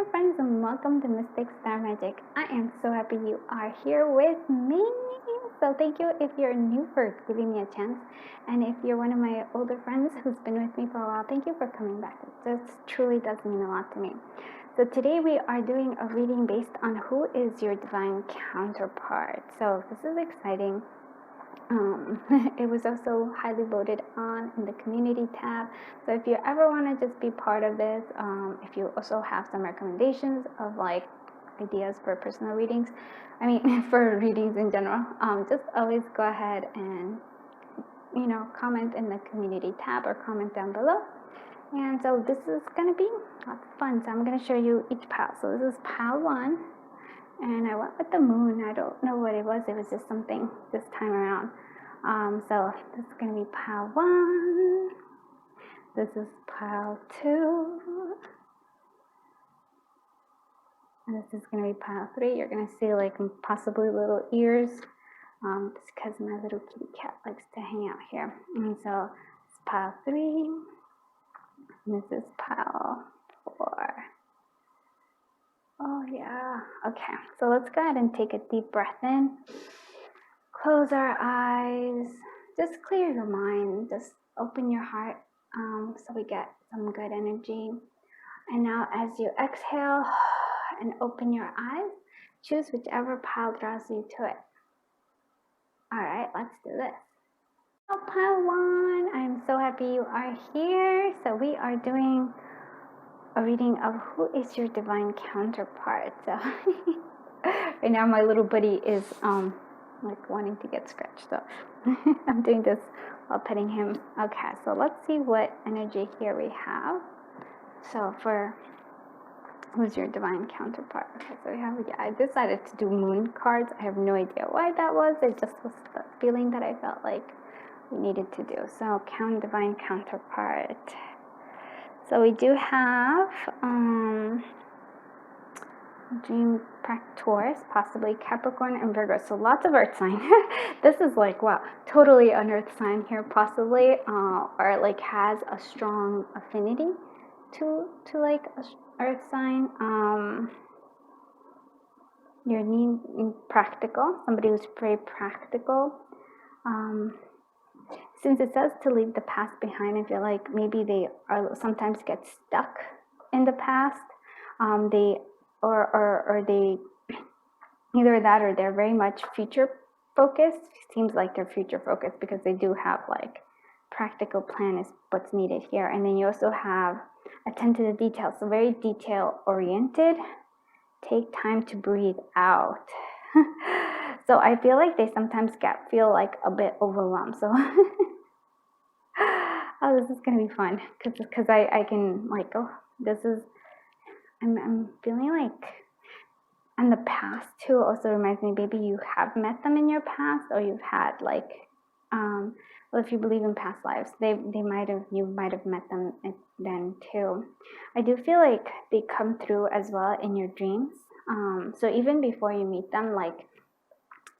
Hello friends and welcome to Mystic Star Magic. I am so happy you are here with me. So thank you if you're new for giving me a chance, and if you're one of my older friends who's been with me for a while, thank you for coming back. This truly does mean a lot to me. So today we are doing a reading based on who is your divine counterpart. So this is exciting. It was also highly voted on in the community tab. So if you ever want to just be part of this, if you also have some recommendations of like ideas for personal readings, for readings in general, just always go ahead and comment in the community tab or comment down below. And so this is going to be lots of fun. So I'm going to show you each pile. So this is pile 1. And I went with the moon. I don't know what it was. It was just something this time around. So this is going to be pile 1. This is pile 2. And this is going to be pile 3. You're going to see like possibly little ears. Just because my little kitty cat likes to hang out here. And so it's pile 3. And this is pile 4. Oh yeah. Okay, so let's go ahead and take a deep breath in. Close our eyes. Just clear your mind. Just open your heart so we get some good energy. And now as you exhale and open your eyes, choose whichever pile draws you to it. All right, let's do this. So pile 1, I'm so happy you are here. So we are doing a reading of who is your divine counterpart. So right now my little buddy is like wanting to get scratched, so I'm doing this while petting him. Okay, so let's see what energy here we have. So for who's your divine counterpart? Okay, so we have, I decided to do moon cards. I have no idea why that was. It just was the feeling that I felt like we needed to do. So divine counterpart. So we do have Dream Taurus, possibly Capricorn and Virgo. So lots of earth sign. This is like, wow, totally an earth sign here, possibly, or like has a strong affinity to like a earth sign. You're needing practical, somebody who's very practical. Since it says to leave the past behind, I feel like maybe they are sometimes get stuck in the past. They either that or they're very much future focused. Seems like they're future focused because they do have like practical plan is what's needed here. And then you also have attend to the details, so very detail oriented. Take time to breathe out. So I feel like they sometimes feel like a bit overwhelmed. So oh, this is gonna be fun because I can like, oh, this is, I'm feeling like, and the past too also reminds me, maybe you have met them in your past, or you've had like, well, if you believe in past lives, you might have met them then too. I do feel like they come through as well in your dreams. So even before you meet them, like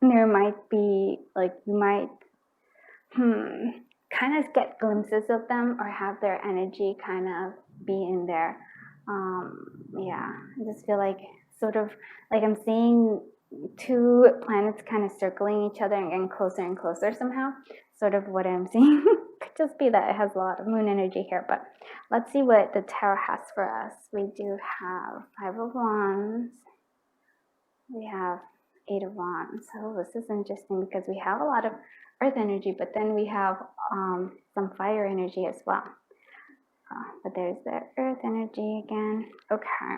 there might be like, you might kind of get glimpses of them or have their energy kind of be in there. Yeah, I just feel like sort of like I'm seeing two planets kind of circling each other and getting closer and closer somehow. Sort of what I'm seeing. Could just be that it has a lot of moon energy here, but let's see what the tarot has for us. We do have 5 of Wands. We have 8 of Wands. So this is interesting because we have a lot of earth energy, but then we have some fire energy as well. But there's the earth energy again. Okay.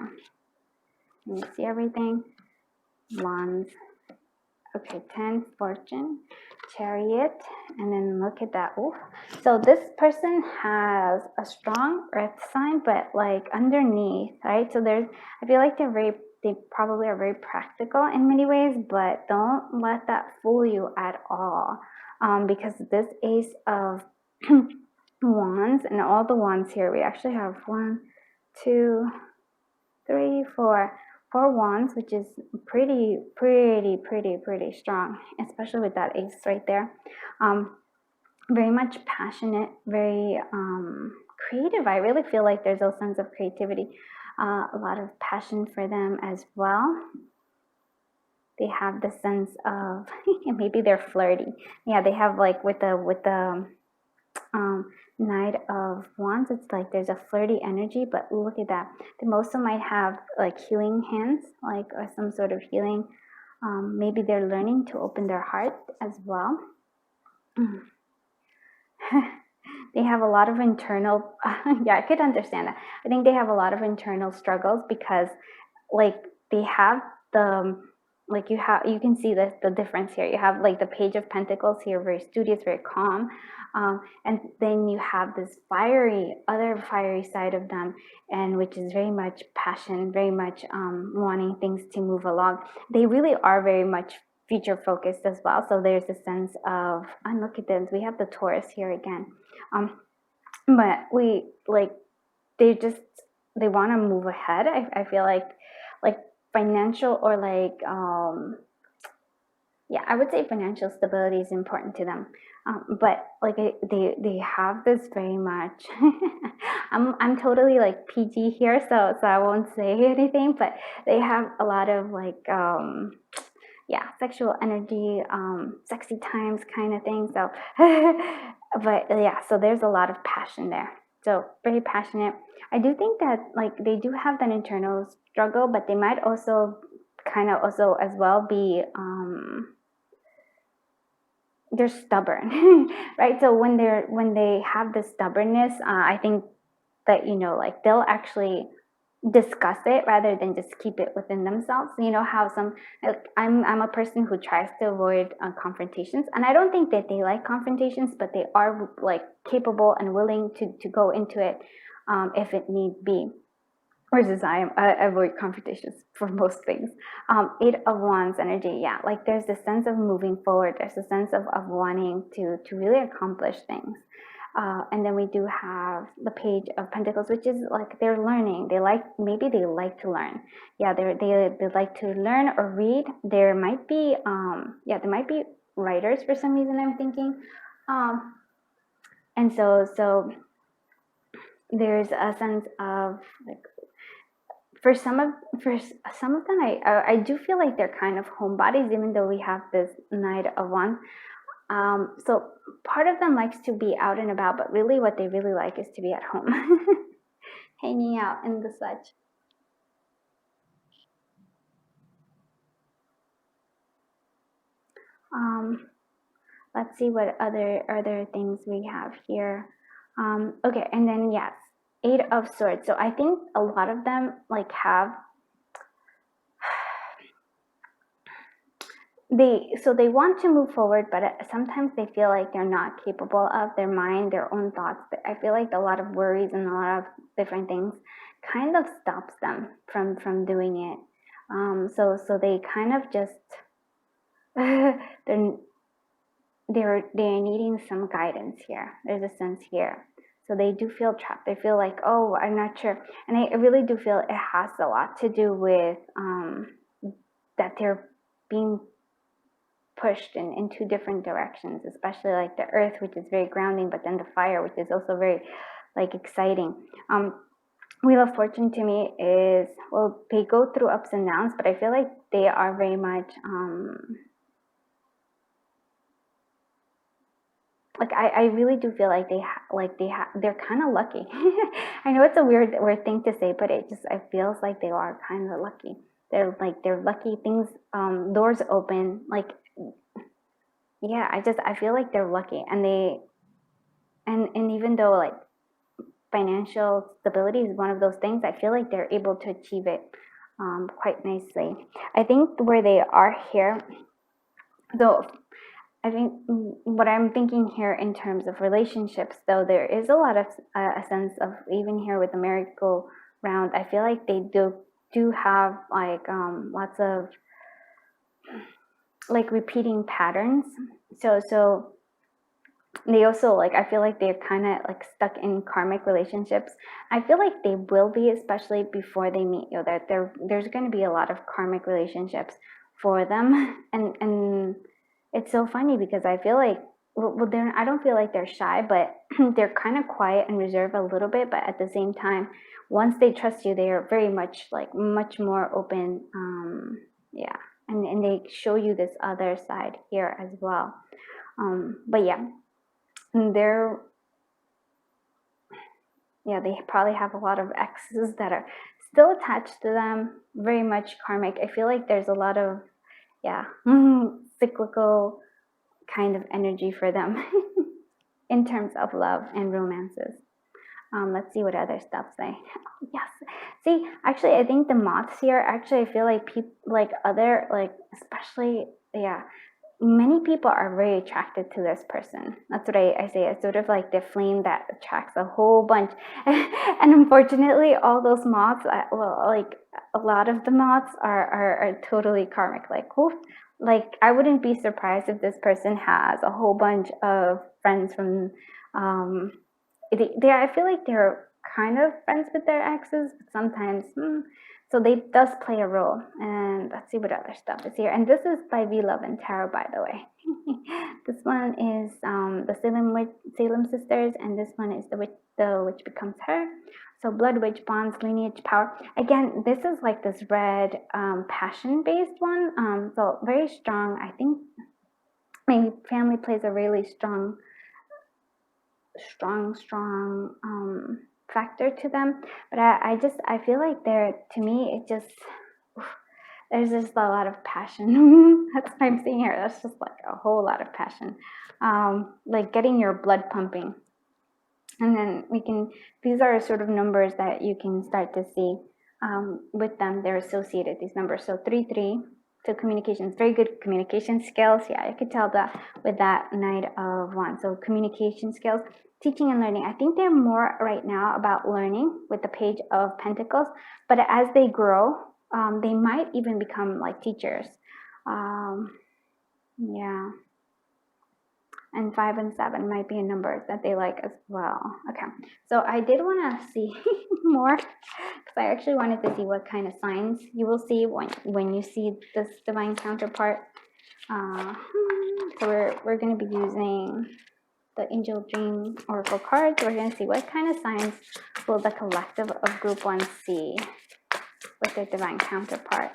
Let me see everything. Wands. Okay, 10, Fortune, Chariot, and then look at that. Ooh. So this person has a strong earth sign, but like underneath, right? So I feel like they probably are very practical in many ways, but don't let that fool you at all. Because this Ace of Wands and all the wands here, we actually have 1, 2, 3, 4 wands, which is pretty strong, especially with that ace right there. Very much passionate, very creative. I really feel like there's a sense of creativity. a lot of passion for them as well. They have the sense of maybe they're flirty. Yeah, they have like with the Knight of Wands, it's like there's a flirty energy, but look at that. They also might have like healing hands, like or some sort of healing. Maybe they're learning to open their heart as well. They have a lot of internal, yeah, I could understand that. I think they have a lot of internal struggles because like they have the, like you can see the difference here. You have like the Page of Pentacles here, very studious, very calm. And then you have this other fiery side of them, and which is very much passion, very much wanting things to move along. They really are very much future focused as well. So there's a sense of, and look at this, we have the Taurus here again. But they want to move ahead. I feel like financial or like yeah, I would say financial stability is important to them. But like they have this very much. I'm totally like PG here, so I won't say anything. But they have a lot of like yeah, sexual energy, sexy times kind of thing. So, but yeah, so there's a lot of passion there. So very passionate. I do think that like they do have that internal struggle, but they might also kind of also as well be they're stubborn, right? So when they have this stubbornness, I think that like they'll actually discuss it rather than just keep it within themselves. You know how like, I'm a person who tries to avoid confrontations, and I don't think that they like confrontations, but they are like capable and willing to go into it if it need be. Whereas I avoid confrontations for most things. Eight of Wands energy, yeah, like there's this sense of moving forward. There's a sense of wanting to really accomplish things. And then we do have the Page of Pentacles, which is like they're learning. Maybe they like to learn. Yeah, they like to learn or read. There might be there might be writers for some reason, I'm thinking. And so there's a sense of like for some of them, I do feel like they're kind of homebodies, even though we have this Knight of Wands. So part of them likes to be out and about, but really what they really like is to be at home, hanging out and the such. Let's see what other things we have here. Okay, and then yes, Eight of Swords. So I think a lot of them like have they want to move forward, but sometimes they feel like they're not capable of their mind, their own thoughts. I feel like a lot of worries and a lot of different things kind of stops them from doing it. So they kind of just they're needing some guidance here. There's a sense here. So they do feel trapped. They feel like, oh, I'm not sure. And I really do feel it has a lot to do with that they're being pushed in two different directions, especially like the earth, which is very grounding, but then the fire, which is also very like exciting. Wheel of Fortune to me is, well, they go through ups and downs, but I feel like they are very much like I really do feel like they're kind of lucky. I know it's a weird thing to say, but it feels like they are kind of lucky. They're lucky. Things, doors open. Like, yeah, I feel like they're lucky, and even though like financial stability is one of those things, I feel like they're able to achieve it quite nicely. I think where they are here, though, I think what I'm thinking here in terms of relationships, though, there is a lot of a sense of, even here with the merry-go-round, I feel like they do have like lots of like repeating patterns. So they also like, I feel like they're kind of like stuck in karmic relationships. I feel like they will be, especially before they meet you, that there's going to be a lot of karmic relationships for them. And it's so funny because I feel like well, I don't feel like they're shy, but they're kind of quiet and reserved a little bit. But at the same time, once they trust you, they are very much like much more open. Yeah, and they show you this other side here as well. But yeah, they're they probably have a lot of exes that are still attached to them, very much karmic. I feel like there's a lot of cyclical kind of energy for them in terms of love and romances. Let's see what other stuff say. Oh, yes. See, actually, I think the moths here, actually, I feel like people, like other, like, especially, many people are very attracted to this person. That's what I say. It's sort of like the flame that attracts a whole bunch. And unfortunately, all those moths, like a lot of the moths are totally karmic. Like, like I wouldn't be surprised if this person has a whole bunch of friends from, I feel like they're kind of friends with their exes, but sometimes, so they does play a role. And let's see what other stuff is here. And this is by V Love and Tarot, by the way. This one is the Salem sisters, and this one is the Witch Becomes Her. So blood, witch, bonds, lineage, power. Again, this is like this red passion-based one. So very strong. I think maybe family plays a really strong factor to them. But I feel like to me, it just, there's just a lot of passion. That's what I'm seeing here. That's just like a whole lot of passion. Like getting your blood pumping. And then these are sort of numbers that you can start to see with them. They're associated, these numbers. So 3-3, so communications, very good communication skills. Yeah, I could tell that with that Knight of Wands. So communication skills, teaching and learning. I think they're more right now about learning with the Page of Pentacles. But as they grow, they might even become like teachers. Yeah. And 5 and 7 might be a number that they like as well. Okay, so I did want to see more because I actually wanted to see what kind of signs you will see when you see this divine counterpart. So we're going to be using the Angel Dream Oracle cards. We're going to see what kind of signs will the collective of Group 1 see with their divine counterpart.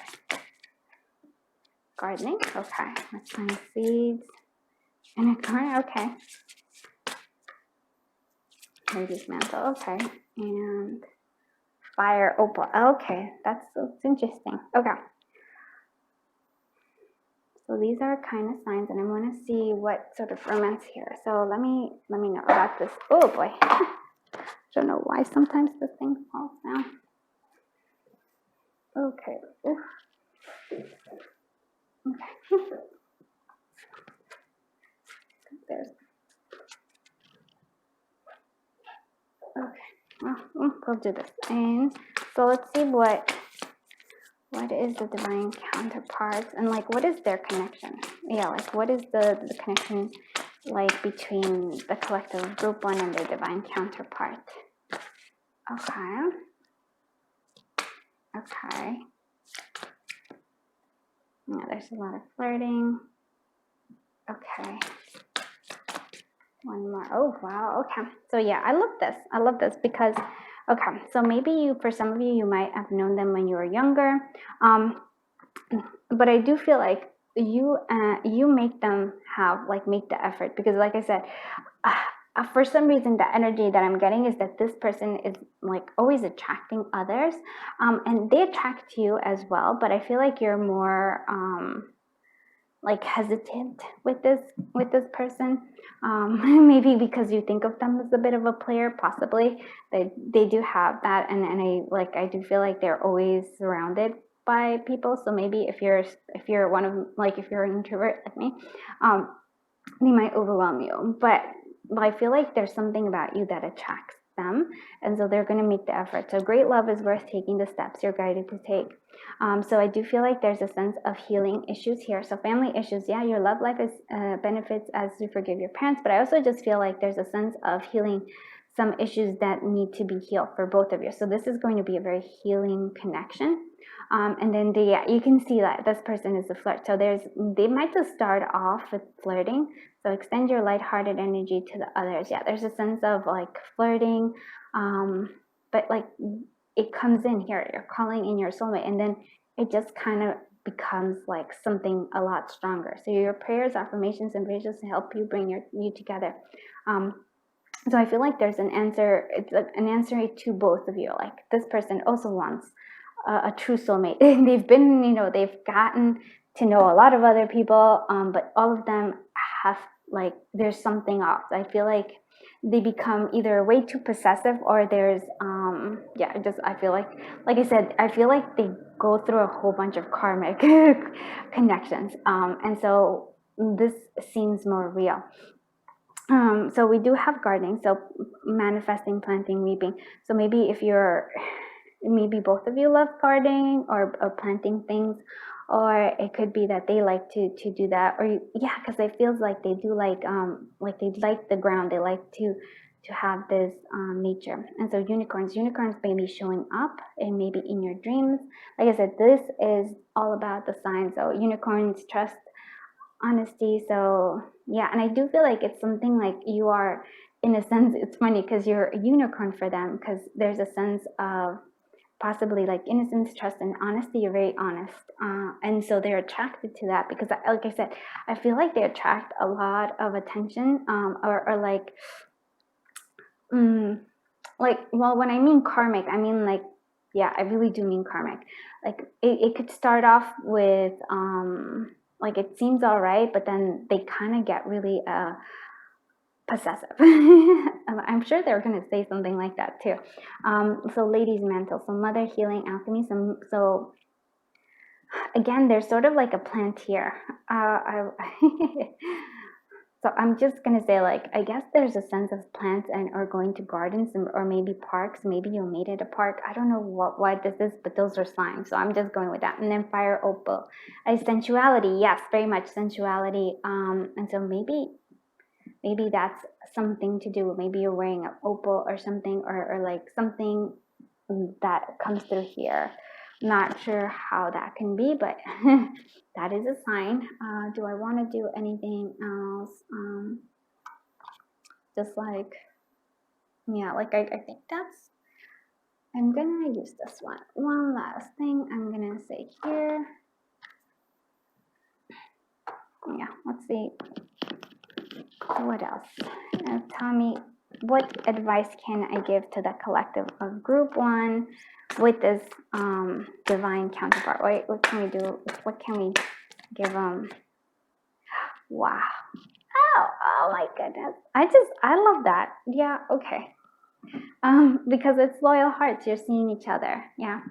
Gardening, okay. Let's find seeds. And a corner, okay. Lady's Mantle, okay. And Fire Opal, okay. That's interesting. Okay. So these are kind of signs, and I want to see what sort of romance here. So let me know about this. Oh boy. I don't know why sometimes this thing falls down. Okay. Oof. Okay. There's. Okay, well, we'll do this. And so let's see what is the divine counterparts, and like what is their connection? Yeah, like what is the connection like between the collective Group 1 and their divine counterpart? Okay. Okay. Yeah, there's a lot of flirting. Okay. One more. Oh, wow. Okay. So yeah, I love this because, okay. So maybe for some of you, you might have known them when you were younger. But I do feel like you make them make the effort, because like I said, for some reason, the energy that I'm getting is that this person is like always attracting others, and they attract you as well. But I feel like you're more, like hesitant with this person, maybe because you think of them as a bit of a player. Possibly they do have that, and I do feel like they're always surrounded by people. So maybe if you're one of, like, if you're an introvert like me, they might overwhelm you, but I feel like there's something about you that attracts them, and so they're going to make the effort. So great love is worth taking the steps you're guided to take. So I do feel like there's a sense of healing issues here. So family issues, yeah, your love life is benefits as you forgive your parents, but I also just feel like there's a sense of healing some issues that need to be healed for both of you. So this is going to be a very healing connection. And then you can see that this person is a flirt. So they might just start off with flirting. So extend your lighthearted energy to the others. Yeah, there's a sense of like flirting, but like it comes in here. You're calling in your soulmate, and then it just kind of becomes like something a lot stronger. So your prayers, affirmations, and prayers to help you bring you together. So I feel like there's an answer. It's an answer to both of you. Like this person also wants a true soulmate. They've been, they've gotten to know a lot of other people, but all of them have like there's something off. I feel like they become either way too possessive, or there's I feel like I said, I feel like they go through a whole bunch of karmic connections, and so this seems more real. So we do have gardening, so manifesting, planting, weeping. So maybe maybe both of you love gardening or planting things, or it could be that they like to do that, or because it feels like they do like they like the ground, they like to have this nature. And so unicorns may be showing up and maybe in your dreams. Like I said, this is all about the signs. So unicorns trust, honesty. So yeah, and I do feel like it's something like you are, in a sense, it's funny because you're a unicorn for them, because there's a sense of possibly like innocence, trust, and honesty. You're very honest, and so they're attracted to that because, like I said, I feel like they attract a lot of attention, or well, when I mean karmic, I mean like, yeah, I really do mean karmic. Like it could start off with like it seems all right, but then they kind of get really possessive. I'm sure they're going to say something like that too. So ladies' mantle, so mother, healing, alchemy. So again, there's sort of like a plant here. So I'm just going to say, like, I guess there's a sense of plants or going to gardens or maybe parks. Maybe you made it a park. I don't know why this is, but those are signs. So I'm just going with that. And then fire, opal. Sensuality, yes, very much sensuality. And so maybe that's something to do. Maybe you're wearing an opal or something, or like something that comes through here. Not sure how that can be, but that is a sign. Do I want to do anything else? Just like, yeah, like I think I'm gonna use this one. One last thing I'm gonna say here. Yeah, let's see. What else? Tell me, what advice can I give to the collective of group 1 with this divine counterpart? Wait, what can we do? What can we give them? Wow. Oh my goodness. I love that. Yeah, okay. Because it's loyal hearts. You're seeing each other. Yeah.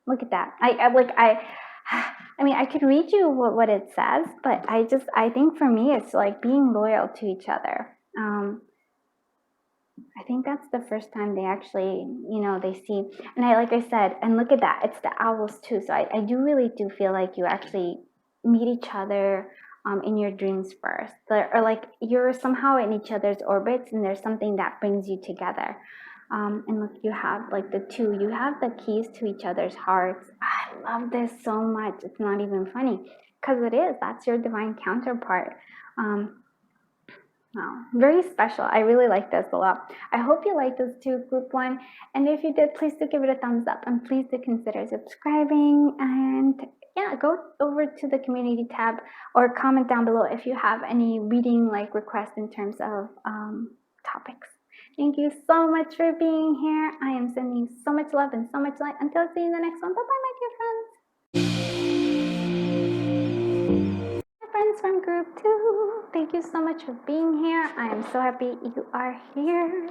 Look at that. I mean, I could read you what it says, but I think for me, it's like being loyal to each other. I think that's the first time they actually, they see, and like I said, and look at that, it's the owls too. So I do really feel like you actually meet each other in your dreams first, or like you're somehow in each other's orbits, and there's something that brings you together. And look, you have like you have the keys to each other's hearts. I love this so much. It's not even funny, because that's your divine counterpart. Wow, very special. I really like this a lot. I hope you like this too, group 1. And if you did, please do give it a thumbs up, and please do consider subscribing. And yeah, go over to the community tab or comment down below if you have any reading requests in terms of topics. Thank you so much for being here. I am sending you so much love and so much light. Until I see you in the next one. Bye-bye, my dear friends. Friends from group 2, thank you so much for being here. I am so happy you are here.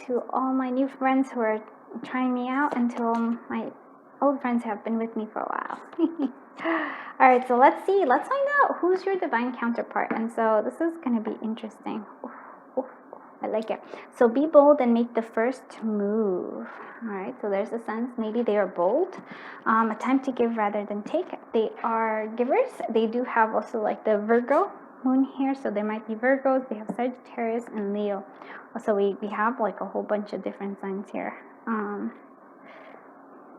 To all my new friends who are trying me out, and to all my old friends who have been with me for a while. All right, so let's find out who's your divine counterpart. And so this is going to be interesting. I like it. So be bold and make the first move. All right, so there's a sense maybe they are bold. A time to give rather than take. They are givers. They do have also the Virgo moon here, so there might be Virgos. They have Sagittarius and Leo. So we have a whole bunch of different signs here.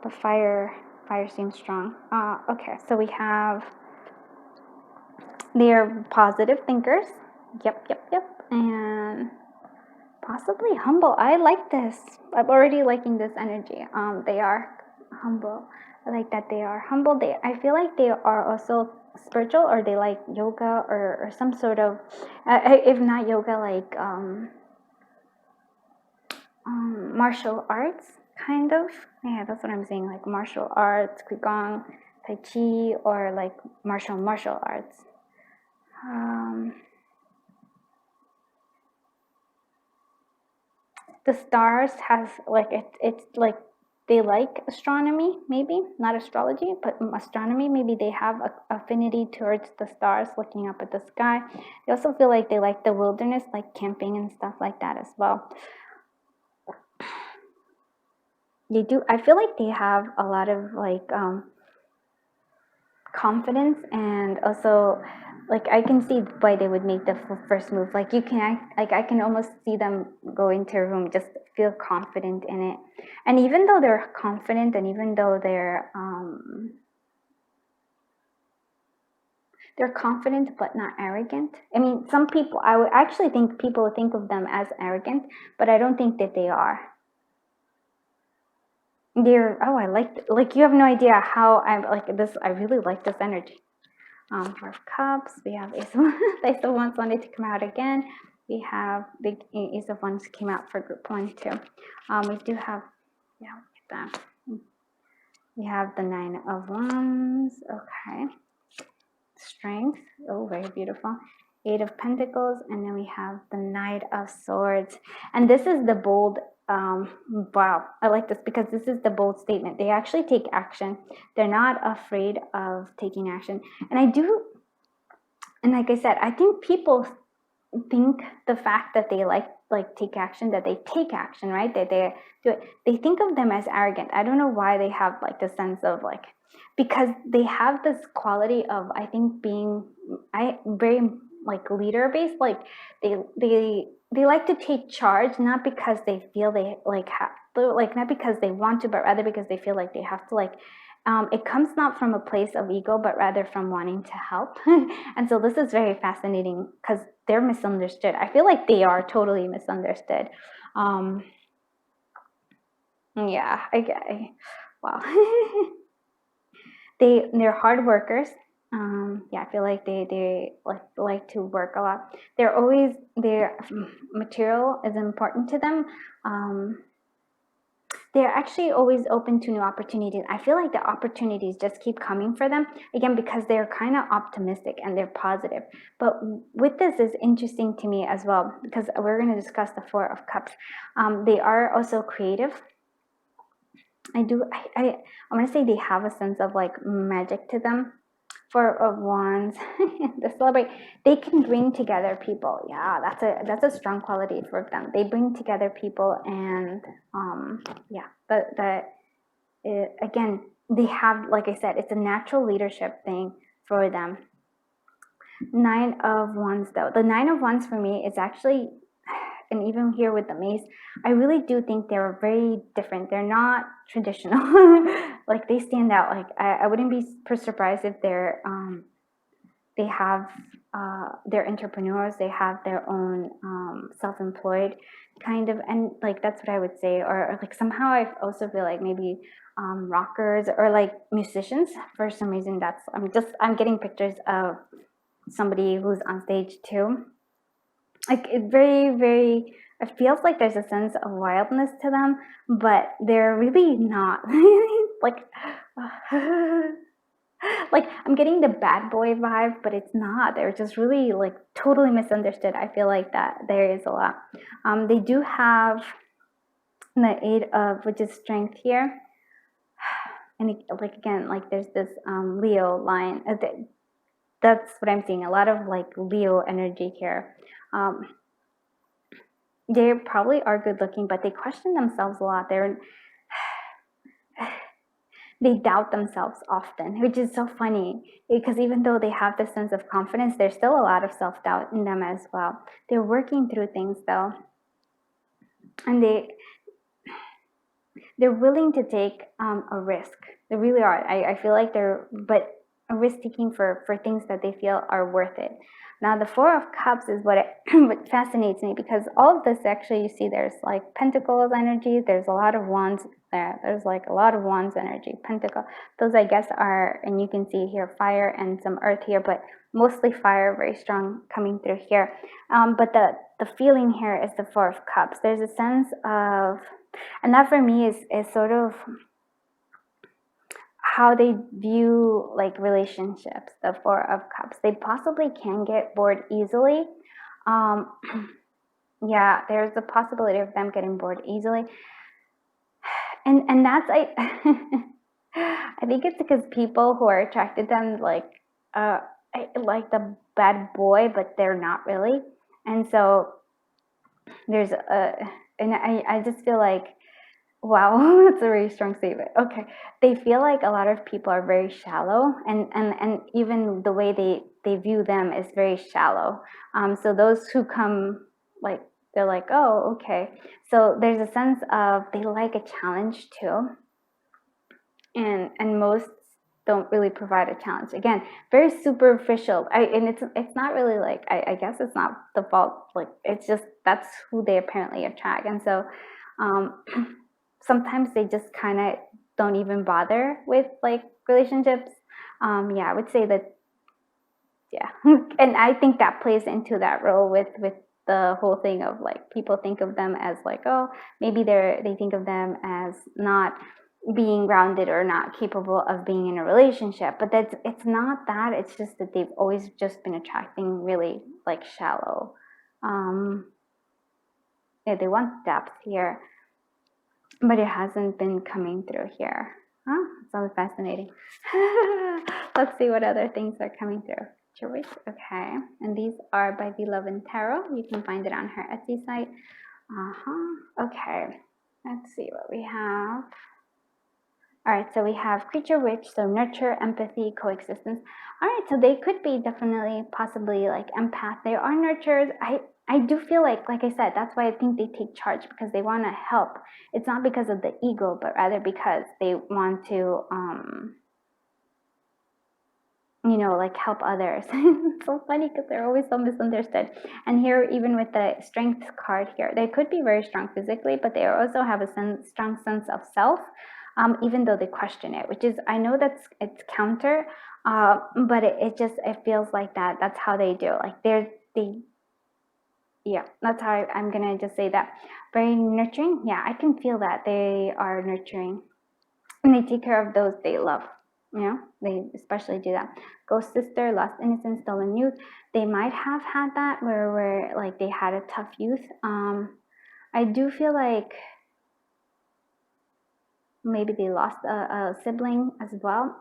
The fire Fire seems strong. Okay, so we have they're positive thinkers. Yep. And possibly humble. I like this. I'm already liking this energy. They are humble. I like that they are humble. I feel like they are also spiritual, or they like yoga, or some sort of, if not yoga, like martial arts, kind of. Yeah, that's what I'm saying. Like martial arts, qigong, tai chi, or like martial arts. The stars has like it's like they like astronomy, maybe not astrology, but astronomy. Maybe they have a affinity towards the stars, looking up at the sky. They also feel like they like the wilderness, like camping and stuff like that as well. They do. I feel like they have a lot of like confidence, and also like I can see why they would make the first move. Like I can almost see them go into a room, just feel confident in it. And even though they're confident, and even though they're confident but not arrogant. I mean, some people, I would actually think people would think of them as arrogant, but I don't think that they are. I like you have no idea how I'm like this. I really like this energy. Four of Cups. We have Ace of Wands wanted to come out again. We have big Ace of Wands came out for group 1 too. We do have, yeah, look at that. We have the 9 of Wands. Okay. Strength. Oh, very beautiful. 8 of Pentacles, and then we have the Knight of Swords. And this is the bold, wow, I like this because this is the bold statement. They actually take action. They're not afraid of taking action. And like I said, I think people think the fact that they like take action, that they take action, right? That they do it. They think of them as arrogant. I don't know why they have like the sense of like, because they have this quality of, I think, being very like leader based. Like they like to take charge, not because they feel they like have to, like not because they want to, but rather because they feel like they have to. Like it comes not from a place of ego, but rather from wanting to help. And so this is very fascinating because they're misunderstood. I feel like they are totally misunderstood. Yeah, wow. They're hard workers. Yeah, I feel like they like to work a lot. Their material is important to them. They're actually always open to new opportunities. I feel like the opportunities just keep coming for them, again, because they're kind of optimistic and they're positive. But with this is interesting to me as well, because we're going to discuss the 4 of Cups. They are also creative. I want to say they have a sense of like magic to them. 4 of Wands, the celebrate. They can bring together people. Yeah, that's a strong quality for them. They bring together people, and yeah, but again, they have, like I said, it's a natural leadership thing for them. 9 of Wands, though. The 9 of Wands for me is actually, and even here with the Mace, I really do think they're very different. They're not traditional. Like they stand out. Like I wouldn't be surprised if they're entrepreneurs. They have their own self-employed kind of, and like that's what I would say. Or like somehow I also feel like maybe rockers or like musicians. For some reason, I'm getting pictures of somebody who's on stage too. Like it it feels like there's a sense of wildness to them, but they're really not. Like like I'm getting the bad boy vibe, but it's not. They're just really like totally misunderstood. I feel like that there is a lot. They do have the 8 of, which is strength here, and like again, like there's this Leo line. That's what I'm seeing. A lot of like Leo energy here. They probably are good looking, but they question themselves a lot. They doubt themselves often, which is so funny because even though they have this sense of confidence, there's still a lot of self-doubt in them as well. They're working through things though, and they're willing to take a risk. They really are. I feel like they're, but risk-taking for things that they feel are worth it. Now, the Four of Cups is what what fascinates me, because all of this, actually, you see there's like Pentacles energy, there's a lot of Wands there. There's like a lot of Wands energy, Pentacle. Those, I guess, are, and you can see here, fire and some earth here, but mostly fire, very strong coming through here. But the feeling here is the Four of Cups. There's a sense of, and that for me is sort of how they view like relationships, the Four of Cups. They possibly can get bored easily. Yeah, there's a possibility of them getting bored easily. And that's I think it's because people who are attracted to them like the bad boy, but they're not really. And so there's and I just feel like, wow, that's a very strong statement. Okay. They feel like a lot of people are very shallow, and even the way they view them is very shallow. So those who come, like, they're like, oh, okay. So there's a sense of they like a challenge too. And most don't really provide a challenge. Again, very superficial. And it's not really like, I guess it's not the fault. Like, it's just, that's who they apparently attract. And so, sometimes they just kind of don't even bother with like relationships. Yeah, I would say that, yeah. And I think that plays into that role with the whole thing of like, people think of them as like, oh, maybe they think of them as not being grounded or not capable of being in a relationship. But it's not that. It's just that they've always just been attracting really like shallow. Yeah, they want depth here, but it hasn't been coming through here. Huh? It's always fascinating. Let's see what other things are coming through. Okay, and these are by The Love and Tarot. You can find it on her Etsy site. Okay, let's see what we have. All right, so we have creature witch, so nurture, empathy, coexistence. All right, so they could be definitely, possibly like empath. They are nurturers. I do feel like I said, that's why I think they take charge, because they want to help. It's not because of the ego, but rather because they want to, you know, like help others. It's so funny because they're always so misunderstood. And here, even with the strength card here, they could be very strong physically, but they also have a strong sense of self. Even though they question it, which is, I know it's counter, but it feels like that's how they do. Like yeah, that's how I'm gonna just say that. Very nurturing. Yeah, I can feel that they are nurturing, and they take care of those they love. You know, they especially do that. Ghost sister, lost innocence, stolen youth. They might have had that where like they had a tough youth. I do feel like maybe they lost a sibling as well.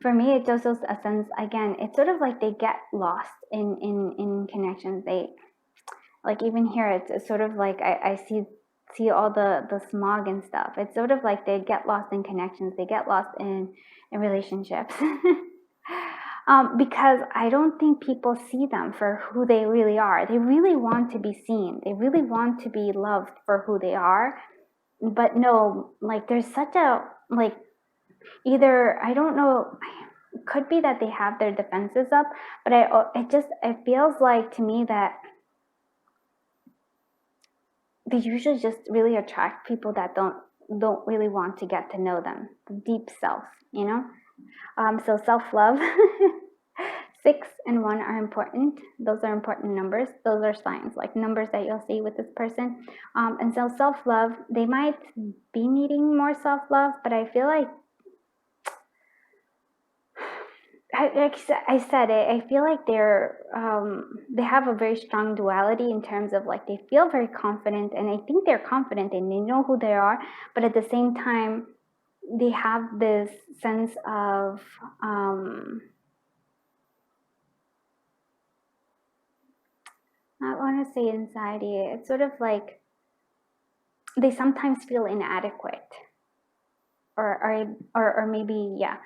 For me, it's also a sense, again, it's sort of like they get lost in connections. They, like, even here, it's sort of like I see all the smog and stuff. It's sort of like they get lost in connections. They get lost in relationships. Because I don't think people see them for who they really are. They really want to be seen. They really want to be loved for who they are. But no, like, there's such a, like, either, I don't know, it could be that they have their defenses up, but it feels like to me that they usually just really attract people that don't really want to get to know them, the deep self, you know? So self-love, 6 and 1 are important. Those are important numbers. Those are signs, like numbers that you'll see with this person. And so self-love, they might be needing more self-love, but I feel like, like I said, I feel like they have a very strong duality in terms of, like, they feel very confident, and I think they're confident and they know who they are, but at the same time, they have this sense of, I want to say anxiety. It's sort of like they sometimes feel inadequate, or maybe, yeah.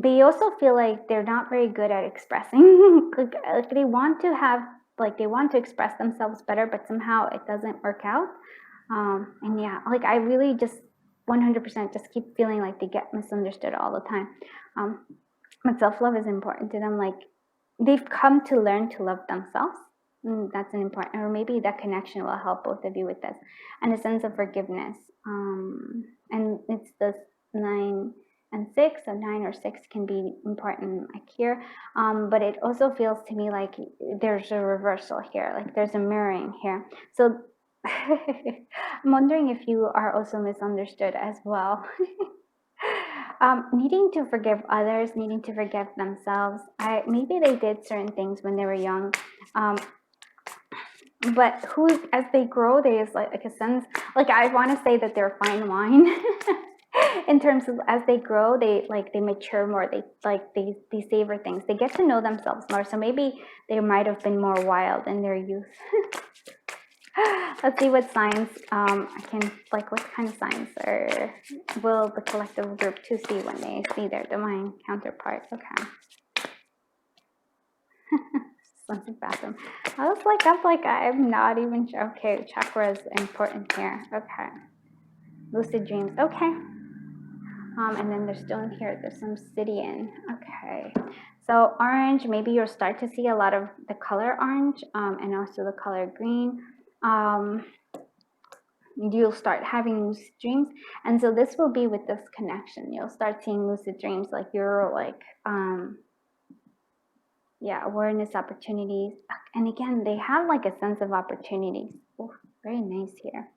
They also feel like they're not very good at expressing. Like they want to have like they want to express themselves better, but somehow it doesn't work out. And yeah, like I really just 100% just keep feeling like they get misunderstood all the time. But self-love is important to them. Like they've come to learn to love themselves. That's an important, or maybe that connection will help both of you with this, and a sense of forgiveness. And it's this 9 and 6, so 9 or 6 can be important like here, but it also feels to me like there's a reversal here, like there's a mirroring here. So I'm wondering if you are also misunderstood as well. Needing to forgive others, needing to forgive themselves. Maybe they did certain things when they were young, but as they grow, there's like a sense, like I want to say that they're fine wine. In terms of as they grow, they mature more. They savor things. They get to know themselves more. So maybe they might have been more wild in their youth. Let's see what signs what kind of signs will the collective group 2 see when they see their divine counterpart. Okay. Bathroom. I was like, I'm not even sure. Okay, chakra is important here. Okay. Lucid dreams. Okay. And then there's still in here, there's some obsidian. Okay. So orange, maybe you'll start to see a lot of the color orange, and also the color green. You'll start having lucid dreams. And so this will be with this connection. You'll start seeing lucid dreams, like you're like, awareness, opportunities. And again, they have like a sense of opportunities. Oh, very nice here.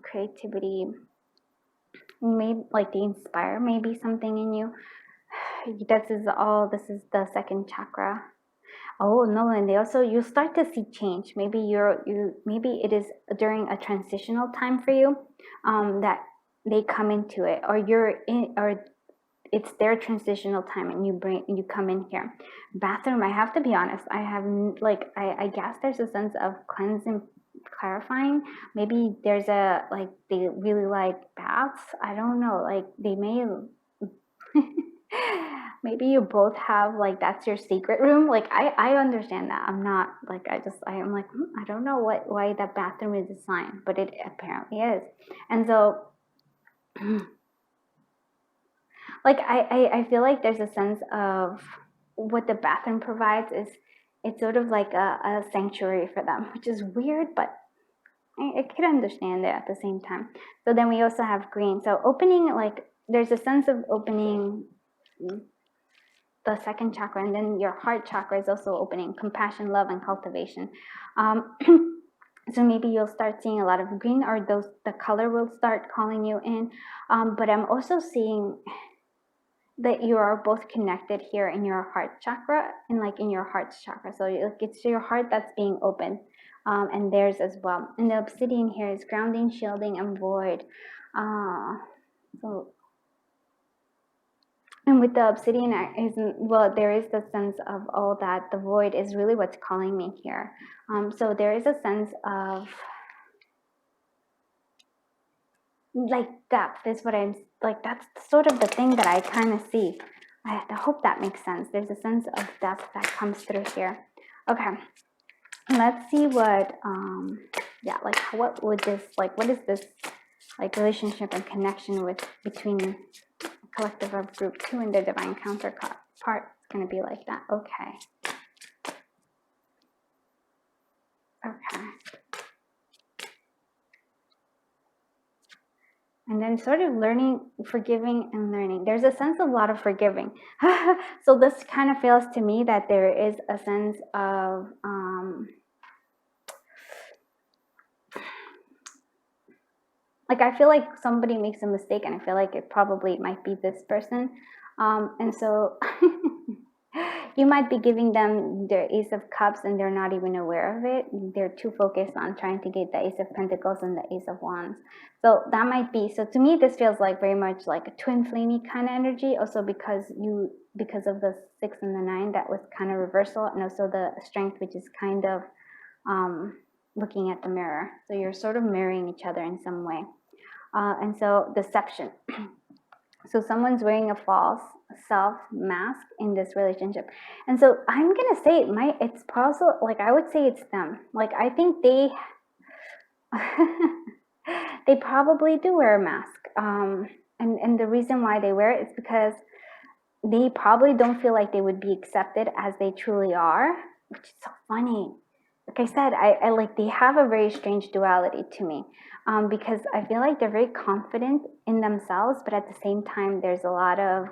Creativity. Maybe like they inspire maybe something in you. This is the second chakra. Oh no, and you start to see change. Maybe maybe it is during a transitional time for you, that they come into it, or it's their transitional time, and you come in here. Bathroom, I have to be honest, I have I guess there's a sense of cleansing, clarifying. Maybe there's they really like baths. I don't know, like they may maybe you both have that's your secret room. Like I understand that. I'm not like I am like I don't know why that bathroom is a sign, but it apparently is. And so I feel like there's a sense of what the bathroom provides is it's sort of like a sanctuary for them, which is weird, but I could understand it at the same time. So then we also have green. So opening, there's a sense of opening the second chakra, and then your heart chakra is also opening, compassion, love, and cultivation. So maybe you'll start seeing a lot of green, or the color will start calling you in. But I'm also seeing that you are both connected here in your heart chakra and in your heart chakra. So it's your heart that's being open, and theirs as well. And the obsidian here is grounding, shielding, and void. And with the obsidian, there is the sense of all that the void is really what's calling me here. So there is a sense of depth is what I'm that's sort of the thing that I kind of see. I hope that makes sense. There's a sense of depth that comes through here. Okay, let's see what what would this what is this relationship and connection between collective of group 2 and the divine counterpart going to be like that. Okay. And then sort of learning, forgiving and learning. There's a sense of a lot of forgiving. So this kind of feels to me that there is a sense of I feel like somebody makes a mistake, and I feel like it probably might be this person. And so you might be giving them their Ace of Cups and they're not even aware of it. They're too focused on trying to get the Ace of Pentacles and the Ace of Wands. So that might be, so to me, this feels very much like a twin flamey kind of energy. Also because of the 6 and the 9, that was kind of reversal. And also the Strength, which is kind of looking at the mirror. So you're sort of mirroring each other in some way. And so deception. So someone's wearing a false, self mask in this relationship. And so I'm gonna say it's also like, I would say it's them. Like, I think they they probably do wear a mask. And the reason why they wear it is because they probably don't feel like they would be accepted as they truly are, which is so funny. Like I said, I like, they have a very strange duality to me, because I feel like they're very confident in themselves, but at the same time, there's a lot of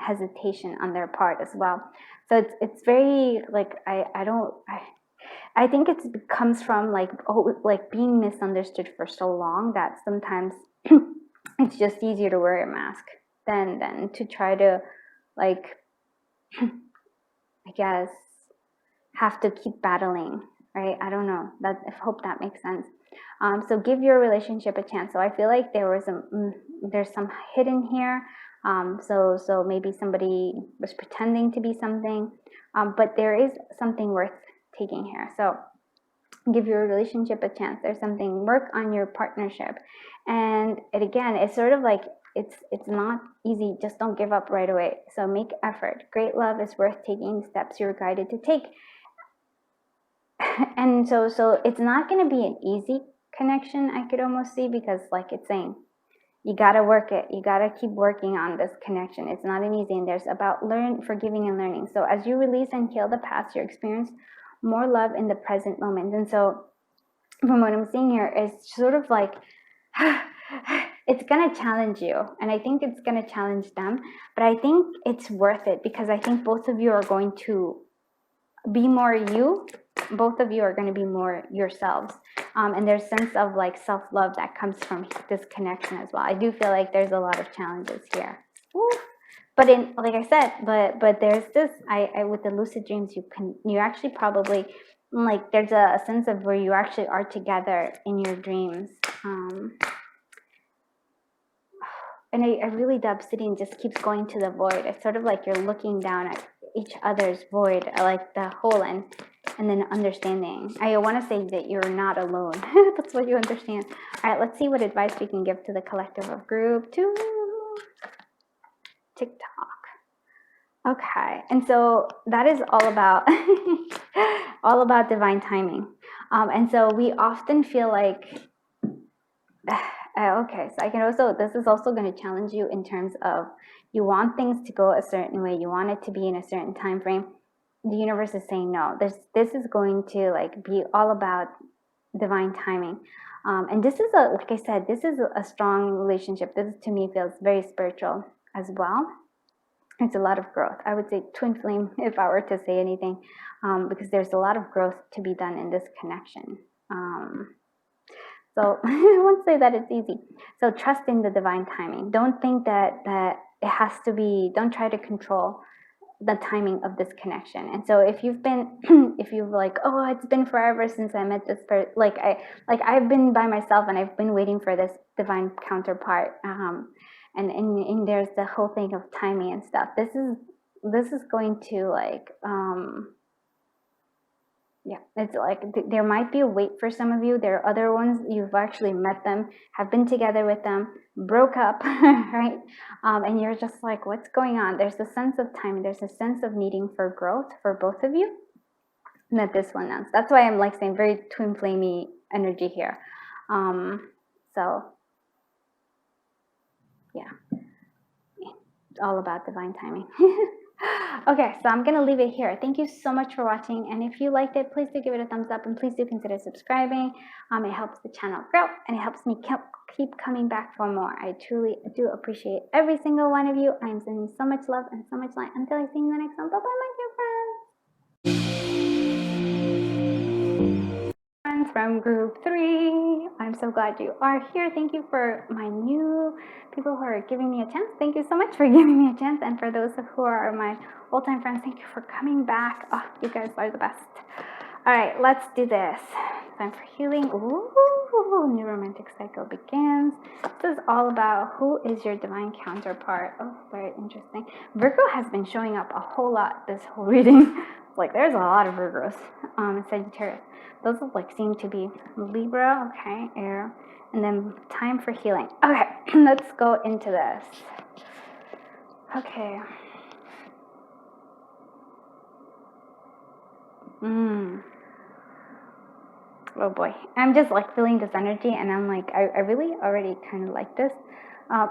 hesitation on their part as well. So it's very like, I think it comes from like, like being misunderstood for so long that sometimes it's just easier to wear a mask than to try to, like, I guess, have to keep battling, right? I don't know. I hope that makes sense. So give your relationship a chance. So I feel like there's some hidden here. So maybe somebody was pretending to be something, but there is something worth taking here. So give your relationship a chance. There's something, work on your partnership. And again, it's sort of like, it's not easy. Just don't give up right away. So make effort. Great love is worth taking steps you're guided to take. And so it's not going to be an easy connection, I could almost see, because like it's saying, you got to work it. You got to keep working on this connection. It's not an easy, and there's about forgiving and learning. So as you release and heal the past, you experience more love in the present moment. And so from what I'm seeing here, is sort of like, it's going to challenge you. And I think it's going to challenge them. But I think it's worth it, because I think both of you are going to be more you. Both of you are going to be more yourselves. And there's sense of like self-love that comes from this connection as well. I do feel like there's a lot of challenges here. Woo. But like I said, but there's this, I with the lucid dreams, you actually probably, like, there's a sense of where you actually are together in your dreams. And I really, the obsidian just keeps going to the void. It's sort of like you're looking down at each other's void, like the hole, and then understanding. I want to say that you're not alone. That's what you understand. All right, let's see what advice we can give to the collective of group 2. TikTok. Okay, and so that is all about all about divine timing. And so we often feel like, okay, so I can also, this is also going to challenge you in terms of, you want things to go a certain way, you want it to be in a certain time frame. The universe is saying no. This is going to like be all about divine timing. And this is like I said, this is a strong relationship. This to me feels very spiritual as well. It's a lot of growth. I would say twin flame if I were to say anything, because there's a lot of growth to be done in this connection. So I won't say that it's easy. So trust in the divine timing. Don't think that it has to be, don't try to control the timing of this connection. And so if you've like, oh, it's been forever since I met this person, I've been by myself and I've been waiting for this divine counterpart. And there's the whole thing of timing and stuff. This is going to like, yeah, it's like there might be a wait for some of you. There are other ones, you've actually met them, have been together with them, broke up, right? And you're just like, what's going on? There's a sense of time. There's a sense of needing for growth for both of you. And that this one ends. That's why I'm like saying very twin flamey energy here. So yeah, it's all about divine timing. Okay, so I'm gonna leave it here. Thank you so much for watching, and if you liked it, please do give it a thumbs up, and please do consider subscribing. It helps the channel grow, and it helps me keep coming back for more. I truly do appreciate every single one of you. I am sending so much love and so much light. Until I see you in the next one, bye bye, my dear friends from group 3. I'm so glad you are here. Thank you for my new people who are giving me a chance. Thank you so much for giving me a chance. And for those who are my old-time friends, thank you for coming back. Oh, you guys are the best. All right, let's do this. Time for healing. Ooh, new romantic cycle begins. This is all about who is your divine counterpart. Oh, very interesting. Virgo has been showing up a whole lot this whole reading. Like there's a lot of Virgos. Sagittarius. Those like seem to be Libra. Okay, air. And then time for healing. Okay, let's go into this. Okay. Oh boy, I'm just like feeling this energy, and I'm like, I really already kind of like this. Uh,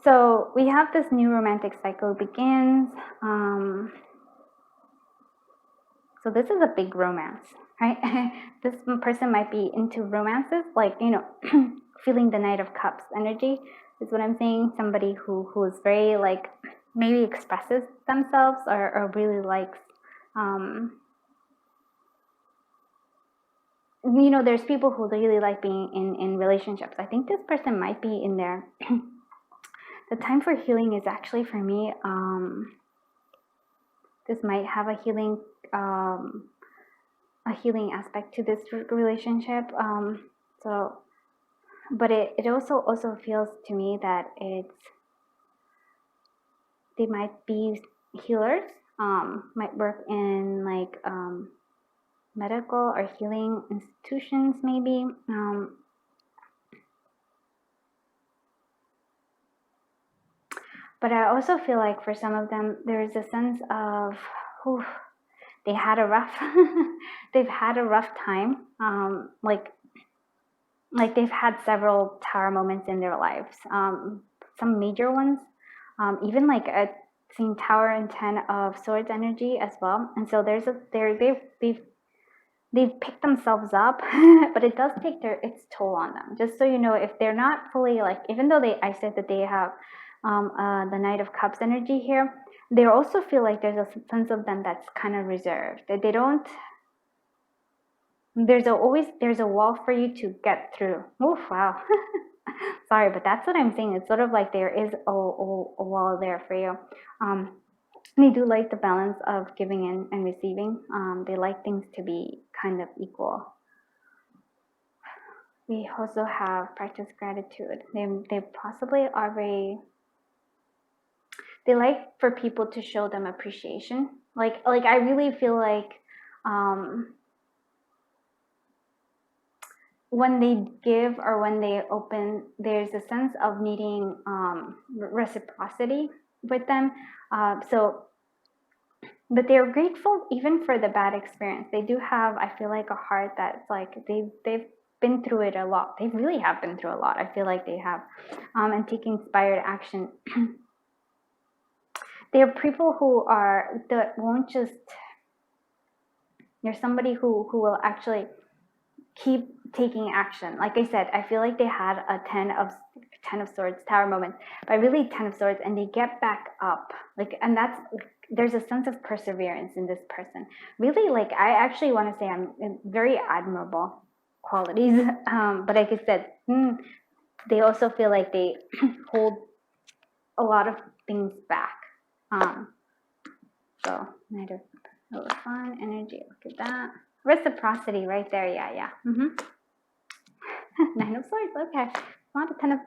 so we have this new romantic cycle begins. So this is a big romance, right? This person might be into romances, like, feeling the Knight of Cups energy is what I'm saying. Somebody who is very like, maybe expresses themselves or really likes, there's people who really like being in relationships. I think this person might be in there. The time for healing is actually for me, this might have a healing aspect to this relationship. But it also feels to me that they might be healers, might work in like medical or healing institutions maybe. But I also feel like for some of them there's a sense of, they had a rough they've had a rough time, like they've had several tower moments in their lives, some major ones, even like a seen tower and 10 of swords energy as well. And so they've picked themselves up, but it does take its toll on them. Just so you know, if they're not fully like, even though I said that they have the Knight of Cups energy here, they also feel like there's a sense of them that's kind of reserved. That they don't. There's a wall for you to get through. Oh wow. Sorry, but that's what I'm saying. It's sort of like there is a wall there for you. They do like the balance of giving and receiving. They like things to be kind of equal. We also have practice gratitude. They possibly are they like for people to show them appreciation. Like I really feel like when they give or when they open, there's a sense of needing reciprocity with them. But they're grateful even for the bad experience. They do have, I feel like, a heart that's like they've been through it a lot. They really have been through a lot. I feel like they have, and take inspired action. They're people that won't just. They're somebody who will actually keep taking action. Like I said, I feel like they had a 10 of swords tower moment, but really 10 of swords, and they get back up. And that's, there's a sense of perseverance in this person. Really, like, I actually want to say I'm very admirable qualities. But like I said, they also feel like they hold a lot of things back. So Knight of fun energy. Look at that. Reciprocity right there. Yeah. Nine of swords. Okay. Not a 10 of.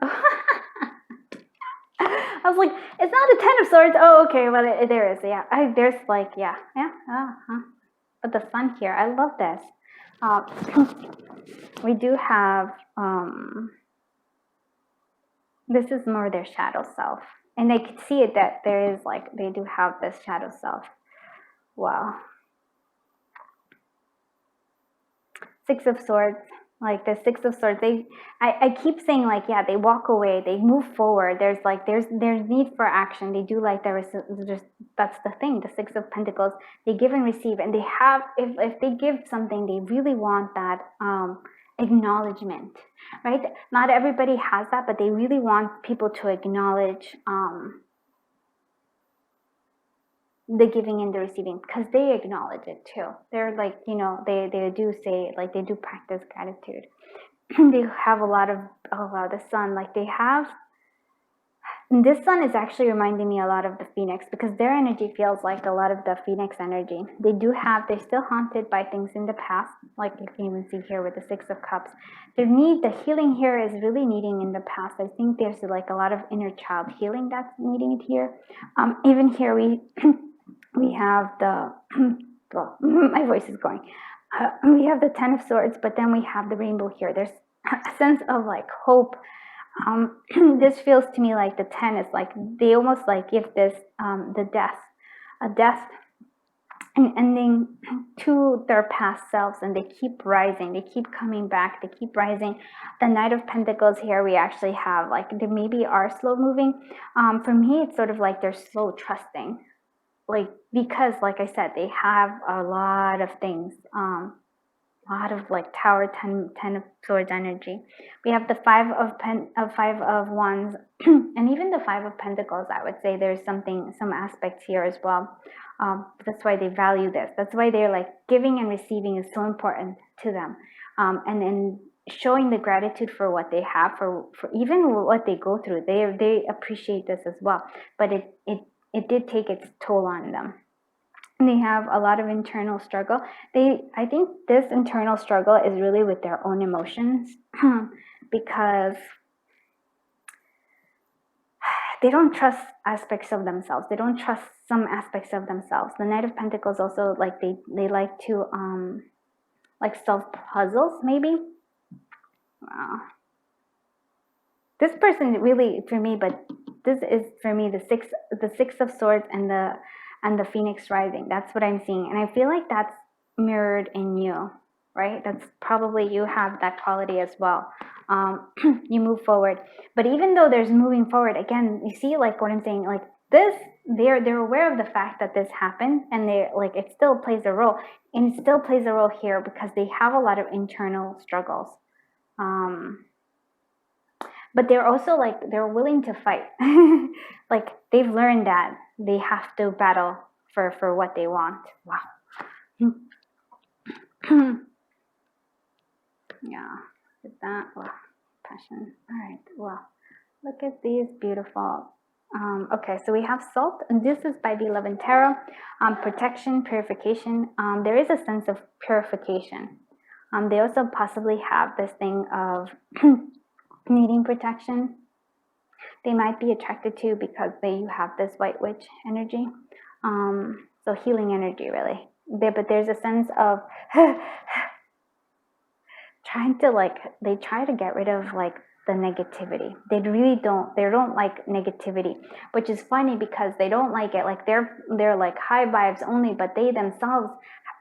I was like, it's not a 10 of swords. Oh, okay. Well, there is. Yeah. There's like, yeah. But the sun here. I love this. We do have. This is more their shadow self, and they can see it that there is like they do have this shadow self. Wow. Six of Swords, like the Six of Swords, I keep saying like, yeah, they walk away, they move forward. There's need for action. They do like that's the thing. The Six of Pentacles, they give and receive, and they have, if they give something, they really want that acknowledgement, right? Not everybody has that, but they really want people to acknowledge the giving and the receiving, because they acknowledge it too. They're like, they do say, like, they do practice gratitude. They have a lot of, oh wow, the sun, like they have, this sun is actually reminding me a lot of the Phoenix, because their energy feels like a lot of the Phoenix energy. They're still haunted by things in the past, like you can even see here with the Six of Cups. The healing here is really needing in the past. I think there's like a lot of inner child healing that's needing it here. Even here we have the, well, my voice is going. We have the 10 of Swords, but then we have the rainbow here. There's a sense of like hope. This feels to me like the 10 is like, they almost like give this, a death an ending to their past selves, and they keep rising, they keep coming back, they keep rising. The Knight of Pentacles here, we actually have like they maybe are slow moving. For me, it's sort of like they're slow trusting, like, because like I said, they have a lot of things, a lot of like Tower, 10 of Swords energy. We have the Five of Wands, and even the Five of Pentacles. I would say there's some aspects here as well. That's why they value this. That's why they're like giving and receiving is so important to them. And then showing the gratitude for what they have, for even what they go through. They appreciate this as well. But it did take its toll on them. They have a lot of internal struggle. I think this internal struggle is really with their own emotions, because they don't trust aspects of themselves. They don't trust some aspects of themselves. The Knight of Pentacles also, like, they like to like solve puzzles, maybe. This person really, for me, but this is for me the Six of Swords and the Phoenix rising. That's what I'm seeing, and I feel like that's mirrored in you, right? That's probably, you have that quality as well. You move forward, but even though there's moving forward, again, you see, like what I'm saying, like this, they're aware of the fact that this happened, and they like, it still plays a role, and it still plays a role here because they have a lot of internal struggles. But they're also like, they're willing to fight. Like, they've learned that they have to battle for what they want. Wow. Yeah, look at that. Wow. Passion. All right. Wow. Look at these beautiful. Okay, so we have Salt, and this is by Beloved Tarot. Protection, purification. There is a sense of purification. They also possibly have this thing of needing protection. They might be attracted to, because you have this White Witch energy. So healing energy, really. But there's a sense of trying to, like, they try to get rid of like the negativity. They don't like negativity, which is funny because they don't like it. Like, they're like high vibes only, but they themselves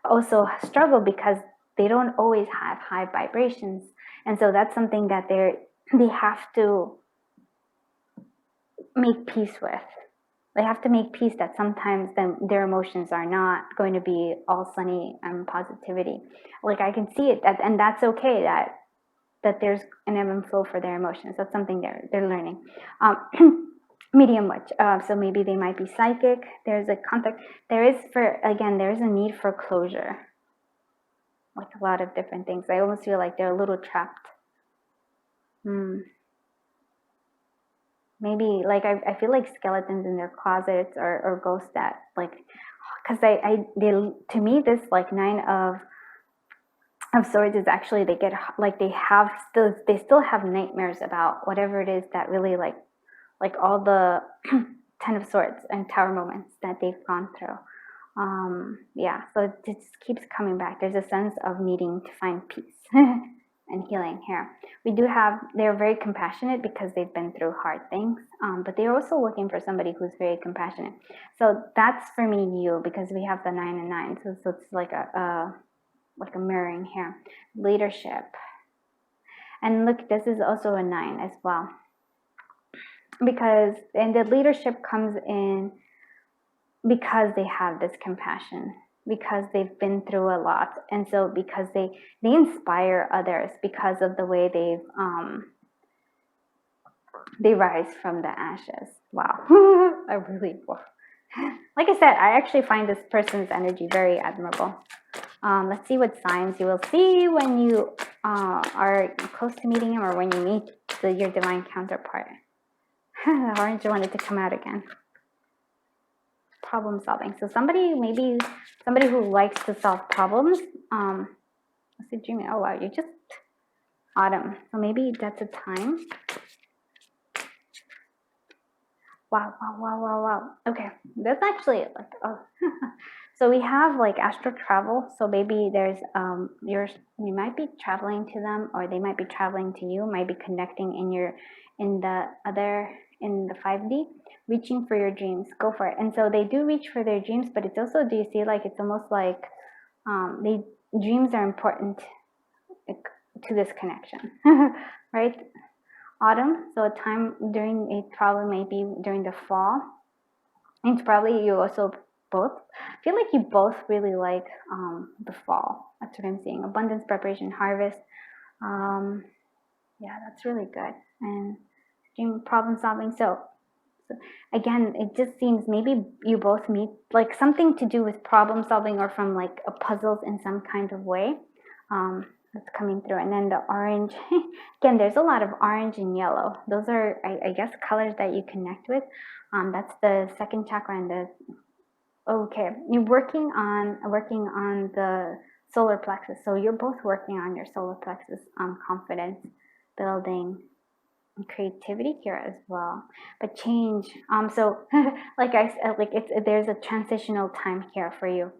also struggle because they don't always have high vibrations. And so that's something that they have to make peace with. They have to make peace that sometimes their emotions are not going to be all sunny and positivity. Like, I can see it, and that's okay, that there's an ebb and flow for their emotions. That's something they're learning. Medium witch, so maybe they might be psychic. There's a contact. There's a need for closure. Like a lot of different things. I almost feel like they're a little trapped. Maybe, like, I feel like skeletons in their closets, or ghosts that, like, because to me, this like Nine of Swords is actually, they get like, they still have nightmares about whatever it is that really, like all the Ten of Swords and Tower moments that they've gone through. Yeah, so it just keeps coming back. There's a sense of needing to find peace and healing here. They're very compassionate because they've been through hard things, but they're also looking for somebody who's very compassionate. So that's, for me, you, because we have the 9 and 9, so it's like a mirroring here. Leadership, and look, this is also a 9 as well, and the leadership comes in because they have this compassion, because they've been through a lot, and so because they inspire others because of the way they rise from the ashes. Wow. I really, like I said, I actually find this person's energy very admirable. Let's see what signs you will see when you are close to meeting him, or when you meet your divine counterpart. The orange wanted to come out again. Problem solving. So somebody who likes to solve problems. Let's see, dreaming. Oh wow, you just autumn. So maybe that's a time. Wow. Okay, that's actually like, oh. So we have like astral travel. So maybe there's you might be traveling to them, or they might be traveling to you. Might be connecting in in the 5D, reaching for your dreams. Go for it. And so they do reach for their dreams, but it's also, do you see, like it's almost like dreams are important to this connection, right? Autumn, so a time during, it probably maybe during the fall. It's probably you also both feel like you both really like the fall. That's what I'm seeing. Abundance, preparation, harvest. Yeah, that's really good. And dream problem solving. So again, it just seems maybe you both meet, like something to do with problem solving or from like a puzzles in some kind of way. That's coming through. And then the orange, again, there's a lot of orange and yellow. Those are, I guess, colors that you connect with. That's the second chakra and the, okay, you're working on the solar plexus. So you're both working on your solar plexus, confidence building, and creativity here as well. But change, so like I said, like there's a transitional time here for you.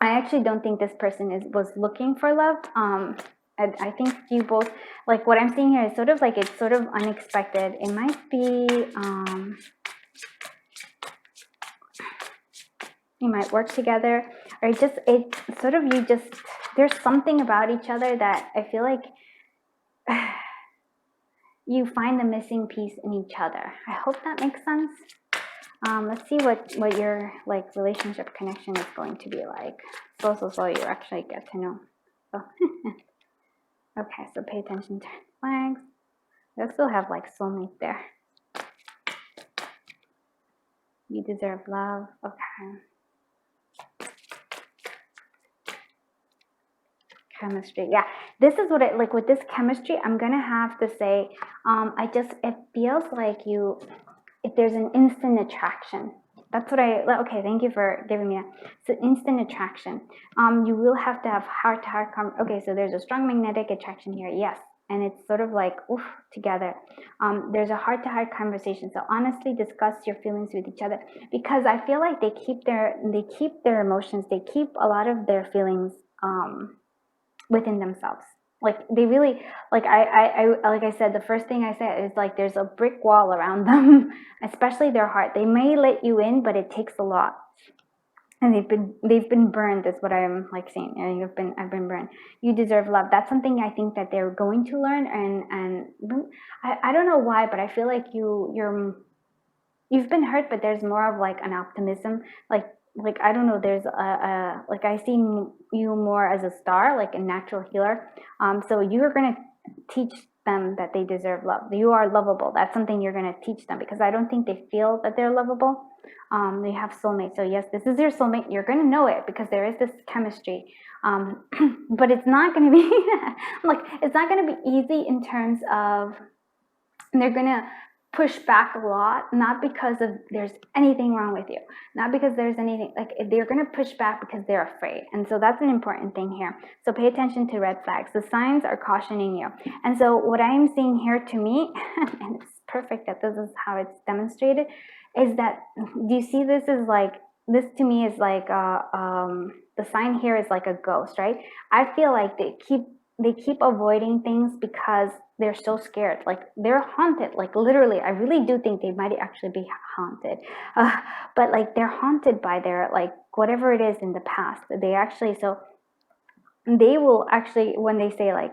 I actually don't think this person was looking for love. I think you both, like what I'm seeing here is sort of like, it's sort of unexpected. It might be, you might work together, or it's sort of, there's something about each other that I feel like you find the missing piece in each other. I hope that makes sense. Let's see what your like relationship connection is going to be like. So you actually get to know. So okay, so pay attention to flags. You still have like soulmate there. You deserve love. Okay. Chemistry. Yeah, this is what like with this chemistry, I'm gonna have to say, it feels like if there's an instant attraction. That's what okay, thank you for giving me that. So instant attraction. You will have to have heart-to-heart okay, so there's a strong magnetic attraction here, yes. And it's sort of like, oof, together. There's a heart-to-heart conversation. So honestly discuss your feelings with each other, because I feel like they keep their emotions, they keep a lot of their feelings within themselves. Like they really, like like I said, the first thing I said is like there's a brick wall around them, especially their heart. They may let you in, but it takes a lot. And they've been burned, is what I'm like saying. I've been burned. You deserve love. That's something I think that they're going to learn, and I don't know why, but I feel like you've been hurt, but there's more of like an optimism, like I don't know, there's like I see you more as a star, like a natural healer. So you're gonna teach them that they deserve love. You are lovable. That's something you're gonna teach them, because I don't think they feel that they're lovable. They have soulmates. So yes, this is your soulmate. You're gonna know it because there is this chemistry. But it's not gonna be like, it's not gonna be easy in terms of, they're gonna push back a lot, not because of there's anything wrong with you, not because there's anything, like they're going to push back because they're afraid. And so that's an important thing here. So pay attention to red flags. The signs are cautioning you. And so what I'm seeing here, to me, and it's perfect that this is how it's demonstrated, is that, do you see, this is like, this to me is like the sign here is like a ghost, right? I feel like they keep avoiding things because they're so scared. Like they're haunted, like literally. I really do think they might actually be haunted. But like they're haunted by their, like whatever it is in the past. They actually, so they will actually, when they say like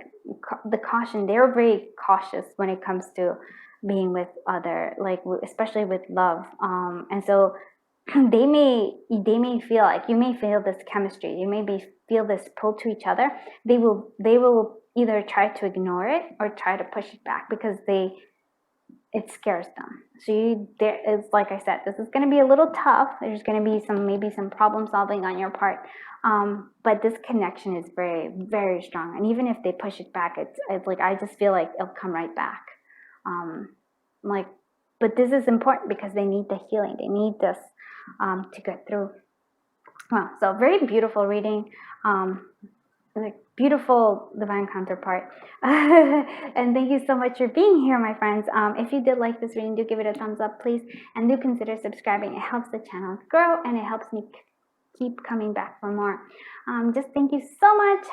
the caution, they're very cautious when it comes to being with other, like especially with love. And so they may feel like, you may feel this chemistry, you may feel this pull to each other. They will either try to ignore it or try to push it back because it scares them. So there is, like I said, this is going to be a little tough. There's going to be maybe some problem solving on your part, but this connection is very, very strong. And even if they push it back, it's like, I just feel like it'll come right back. But this is important because they need the healing. They need this to get through. Well, so very beautiful reading, like beautiful divine counterpart. And thank you so much for being here, my friends. If you did like this reading, do give it a thumbs up, please, and do consider subscribing. It helps the channel grow and it helps me keep coming back for more. Just thank you so much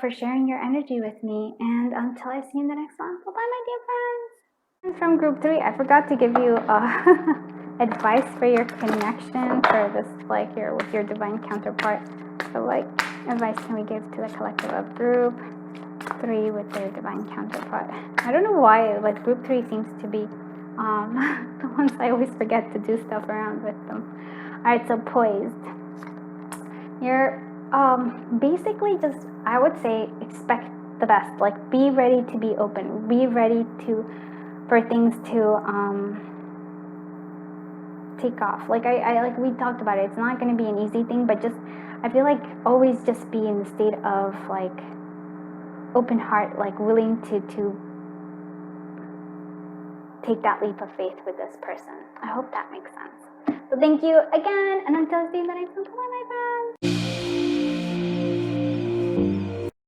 for sharing your energy with me, and until I see you in the next one, bye bye, my dear friends. From group 3, I forgot to give you advice for your connection for this, like your with your divine counterpart. So, like, advice can we give to the collective of group 3 with their divine counterpart? I don't know why, like group 3 seems to be the ones I always forget to do stuff around with them. All right, so poised. You're basically just, I would say, expect the best. Like, be ready to be open. Be ready for things to take off. Like I like we talked about it. It's not going to be an easy thing, but just I feel like always just be in the state of like open heart, like willing to take that leap of faith with this person. I hope that makes sense. So thank you again, and until seeing the next one, my friends.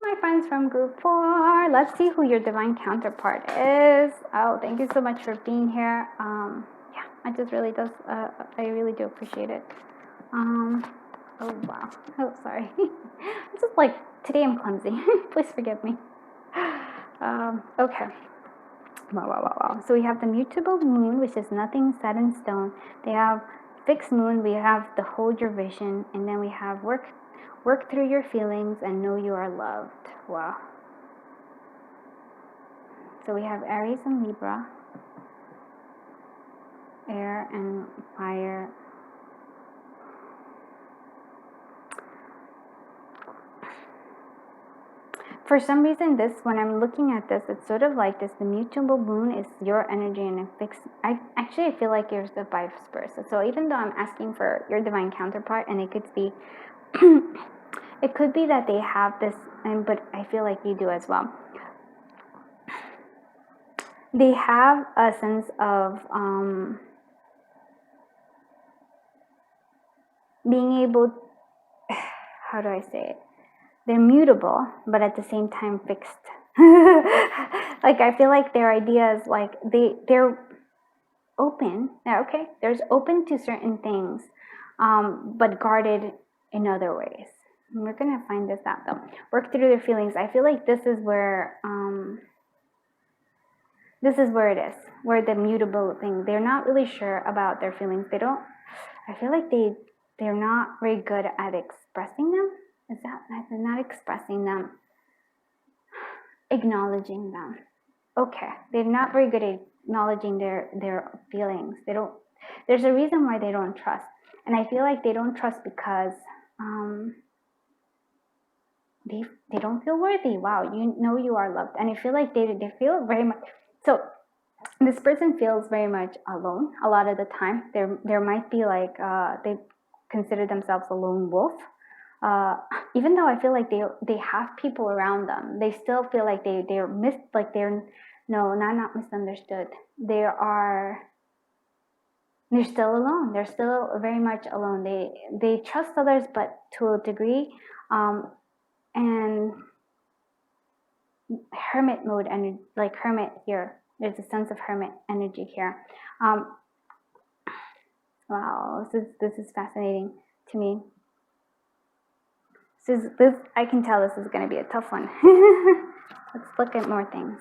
My friends from group 4, let's see who your divine counterpart is. Oh, thank you so much for being here. Yeah, I just really does. I really do appreciate it. Oh wow. Oh, sorry. I'm just like today I'm clumsy. Please forgive me. Okay. Wow. So we have the mutable moon, which is nothing set in stone. They have fixed moon. We have the hold your vision, and then we have work through your feelings and know you are loved. Wow. So we have Aries and Libra, air and fire. For some reason, when I'm looking at this, it's sort of like this. The mutable moon is your energy and it fixed. I feel like you're the vice versa. So even though I'm asking for your divine counterpart, and it could be, it could be that they have this, but I feel like you do as well. They have a sense of being able. How do I say it? They're mutable, but at the same time fixed. Like I feel like their ideas, like they're open. Okay, there's open to certain things, but guarded in other ways. And we're gonna find this out though. Work through their feelings. I feel like this is where it is, where the mutable thing. They're not really sure about their feelings. They don't. I feel like they're not very good at expressing them. Is that they're not expressing them, acknowledging them? Okay, they're not very good at acknowledging their feelings. They don't. There's a reason why they don't trust, and I feel like they don't trust because they don't feel worthy. Wow, you know you are loved, and I feel like they feel very much. So this person feels very much alone a lot of the time. There might be like they consider themselves a lone wolf. Even though I feel like they have people around them, they still feel like they're not misunderstood. They're still alone. They're still very much alone. They trust others, but to a degree, and hermit mode and like hermit here. There's a sense of hermit energy here. Wow, this is fascinating to me. This I can tell this is going to be a tough one. Let's look at more things.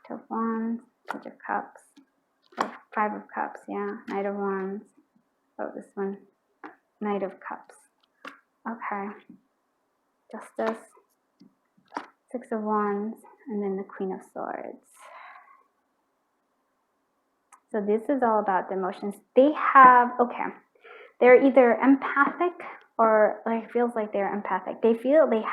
Two of Wands, Page of Cups, Five of Cups, yeah, Knight of Wands. Oh, this one, Knight of Cups. Okay, Justice, Six of Wands, and then the Queen of Swords. So this is all about the emotions. They have, okay, they're either empathic or like feels like they're empathic. They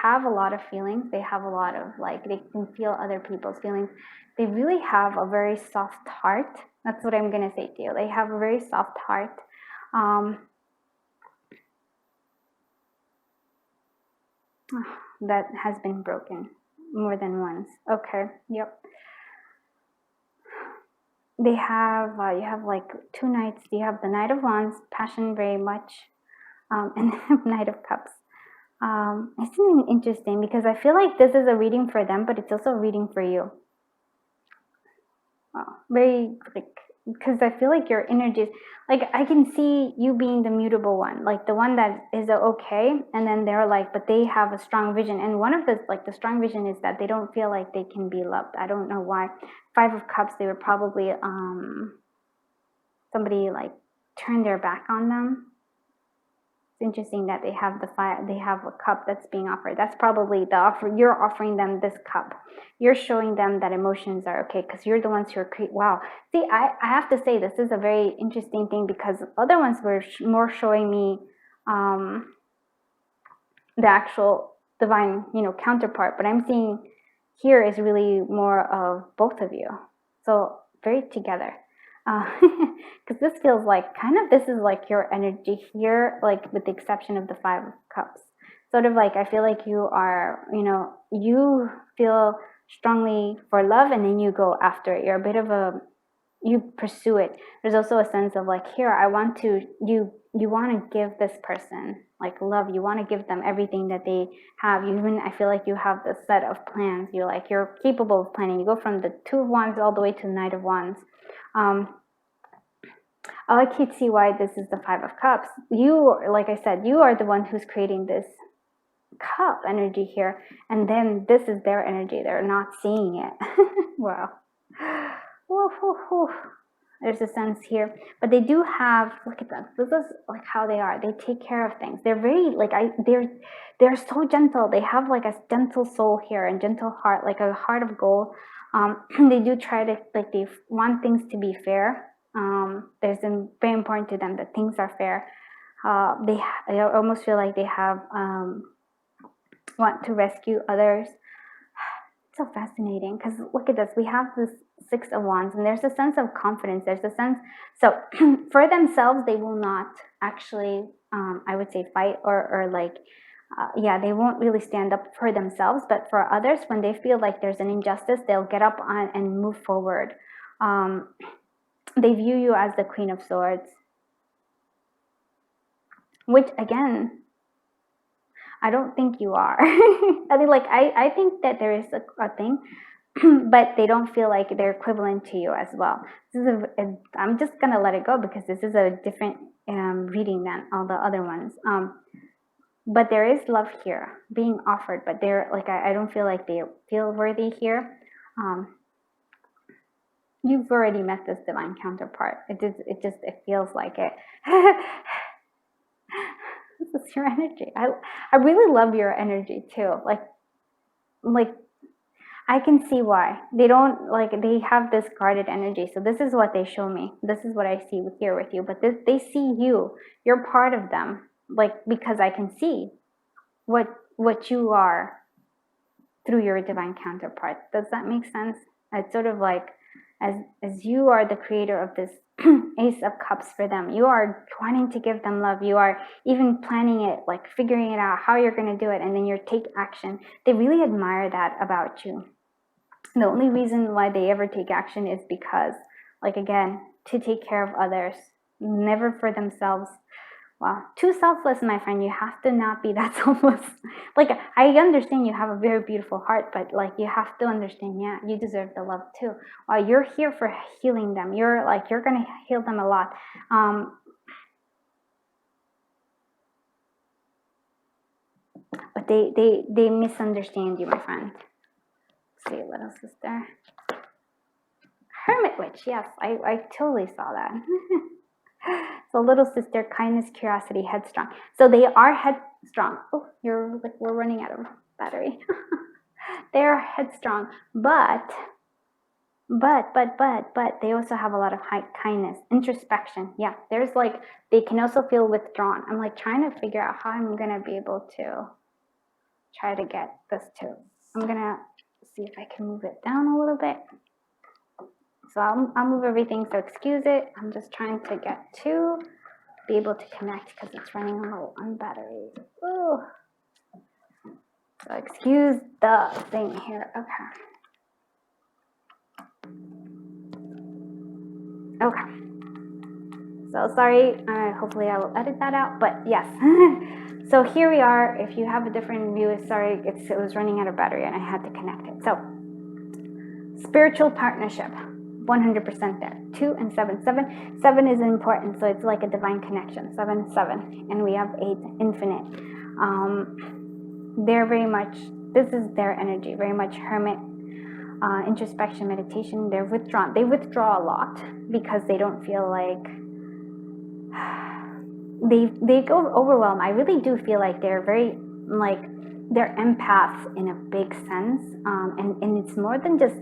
have a lot of feelings. They have a lot of like, they can feel other people's feelings. They really have a very soft heart. That's what I'm going to say to you. They have a very soft heart. That has been broken more than once. Okay, yep. They have, you have like two knights. You have the Knight of Wands, passion very much, and the Knight of Cups. It's interesting because I feel like this is a reading for them, but it's also a reading for you. Very like because I feel like your energies, like I can see you being the mutable one, like the one that is okay, and then they're like, but they have a strong vision, and one of the like the strong vision is that they don't feel like they can be loved. I don't know why. 5 of Cups, they would probably somebody like turn their back on them. It's interesting that they have they have a cup that's being offered. That's probably the offer. You're offering them this cup. You're showing them that emotions are okay because you're the ones who are wow. See, I have to say this is a very interesting thing because other ones were more showing me the actual divine, counterpart, but I'm seeing here is really more of both of you. So very together. Because this feels like this is like your energy here, like with the exception of the 5 of Cups. Sort of like I feel like you are, you feel strongly for love and then you go after it. You're a bit of you pursue it. There's also a sense of like, here, I want to, you want to give this person like love. You want to give them everything that they have. I feel like you have this set of plans. You're capable of planning. You go from the 2 of Wands all the way to the Knight of Wands. I can see why this is the 5 of Cups. You, like I said, you are the one who's creating this cup energy here, and then this is their energy. They're not seeing it. Wow. Woof, woof, woof. There's a sense here, but they do have, look at them. This is like how they are. They take care of things. They're very they're so gentle. They have like a gentle soul here and gentle heart, like a heart of gold. They do try to, like, they want things to be fair. There's very important to them that things are fair. I almost feel like they have want to rescue others. It's so fascinating because look at this. We have this 6 of Wands, and there's a sense of confidence. There's a sense, so for themselves, they will not actually, I would say, fight or like, they won't really stand up for themselves. But for others, when they feel like there's an injustice, they'll get up on and move forward. They view you as the Queen of Swords, which again, I don't think you are. I mean, like, I think that there is a thing, but they don't feel like they're equivalent to you as well. This is I'm just gonna let it go because this is a different reading than all the other ones. But there is love here being offered, but they're like, I don't feel like they feel worthy here. You've already met this divine counterpart. It feels like it. This is your energy. I really love your energy too. Like I can see why. They don't, like, they have this guarded energy. So this is what they show me. This is what I see here with you. But they see you. You're part of them. Like, because I can see what you are through your divine counterpart. Does that make sense? It's sort of like, as you are the creator of this Ace of Cups for them, you are wanting to give them love. You are even planning it, like figuring it out how you're going to do it, and then you take action. They really admire that about you. The only reason why they ever take action is because, like, again, to take care of others, never for themselves. Wow, too selfless, my friend. You have to not be that selfless. Like, I understand you have a very beautiful heart, but like, you have to understand, yeah, you deserve the love too. Wow, you're here for healing them. You're gonna heal them a lot. But they misunderstand you, my friend. Let's see, what else is there? Hermit Witch, yes, I totally saw that. So little sister, kindness, curiosity, headstrong. So they are headstrong. Oh, we're running out of battery. They're headstrong, but they also have a lot of kindness, introspection. Yeah, there's like, they can also feel withdrawn. I'm like trying to figure out how I'm gonna be able to try to get this too. I'm gonna see if I can move it down a little bit. So I'll move everything, so excuse it. I'm just trying to get to be able to connect because it's running low on batteries. Ooh. So excuse the thing here. Okay. So sorry. Hopefully I will edit that out. But yes. So here we are. If you have a different view, sorry, it was running out of battery and I had to connect it. So spiritual partnership. 100% there. 2 and 7. 7 is important, so it's like a divine connection. 7, 7, and we have 8, infinite. They're very much, this is their energy, very much hermit, introspection, meditation. They're withdrawn. They withdraw a lot because they don't feel like they go overwhelmed. I really do feel like they're very, like, they're empaths in a big sense, and it's more than just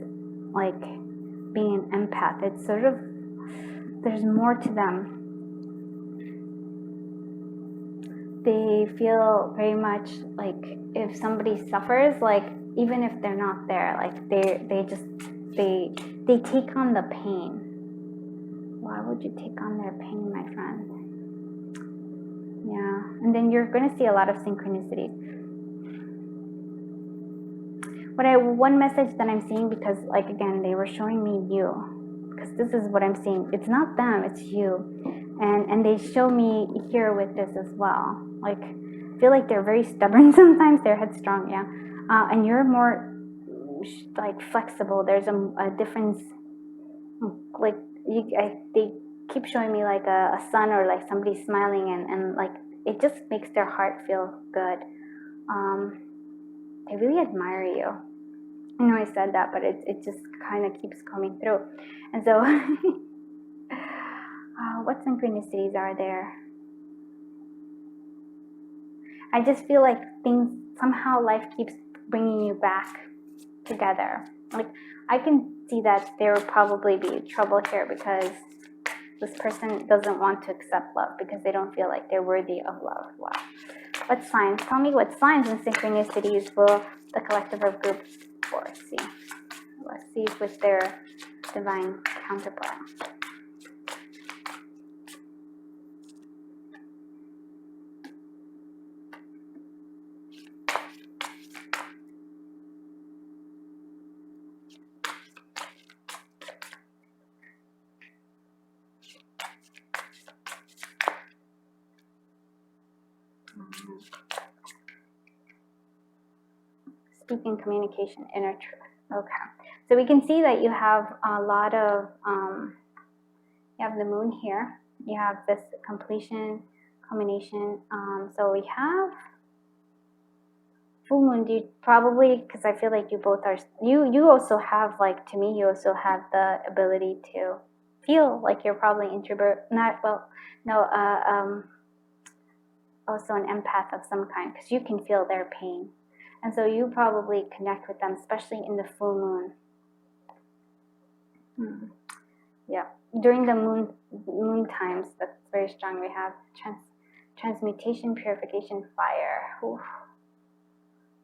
like being an empath. It's sort of, there's more to them. They feel very much like if somebody suffers, like even if they're not there, like they take on the pain. Why would you take on their pain, my friend? Yeah, and then you're going to see a lot of synchronicity. One message that I'm seeing, because like again, they were showing me you, because this is what I'm seeing. It's not them, it's you. And they show me here with this as well. Like, I feel like they're very stubborn sometimes. They're headstrong, yeah. And you're more like flexible. There's a difference. Like they keep showing me like a sun, or like somebody smiling, and like it just makes their heart feel good. I really admire you. I know I said that, but it just kind of keeps coming through. And so what synchronicities are there? I just feel like things, somehow life keeps bringing you back together. Like, I can see that there will probably be trouble here because this person doesn't want to accept love because they don't feel like they're worthy of love. Wow. What signs? Tell me what signs and synchronicities will the collective of groups foresee. Let's see with their divine counterpart. Speaking, communication, inner truth. Okay, so we can see that you have a lot of, you have the moon here, you have this completion, culmination, so we have full moon. Do you probably, because I feel like you both are, you also have, like, to me, you also have the ability to feel like you're probably introvert, not, well, no, also an empath of some kind, because you can feel their pain. And so you probably connect with them, especially in the full moon. Yeah, during the moon times, that's very strong. We have transmutation, purification, fire. Oof.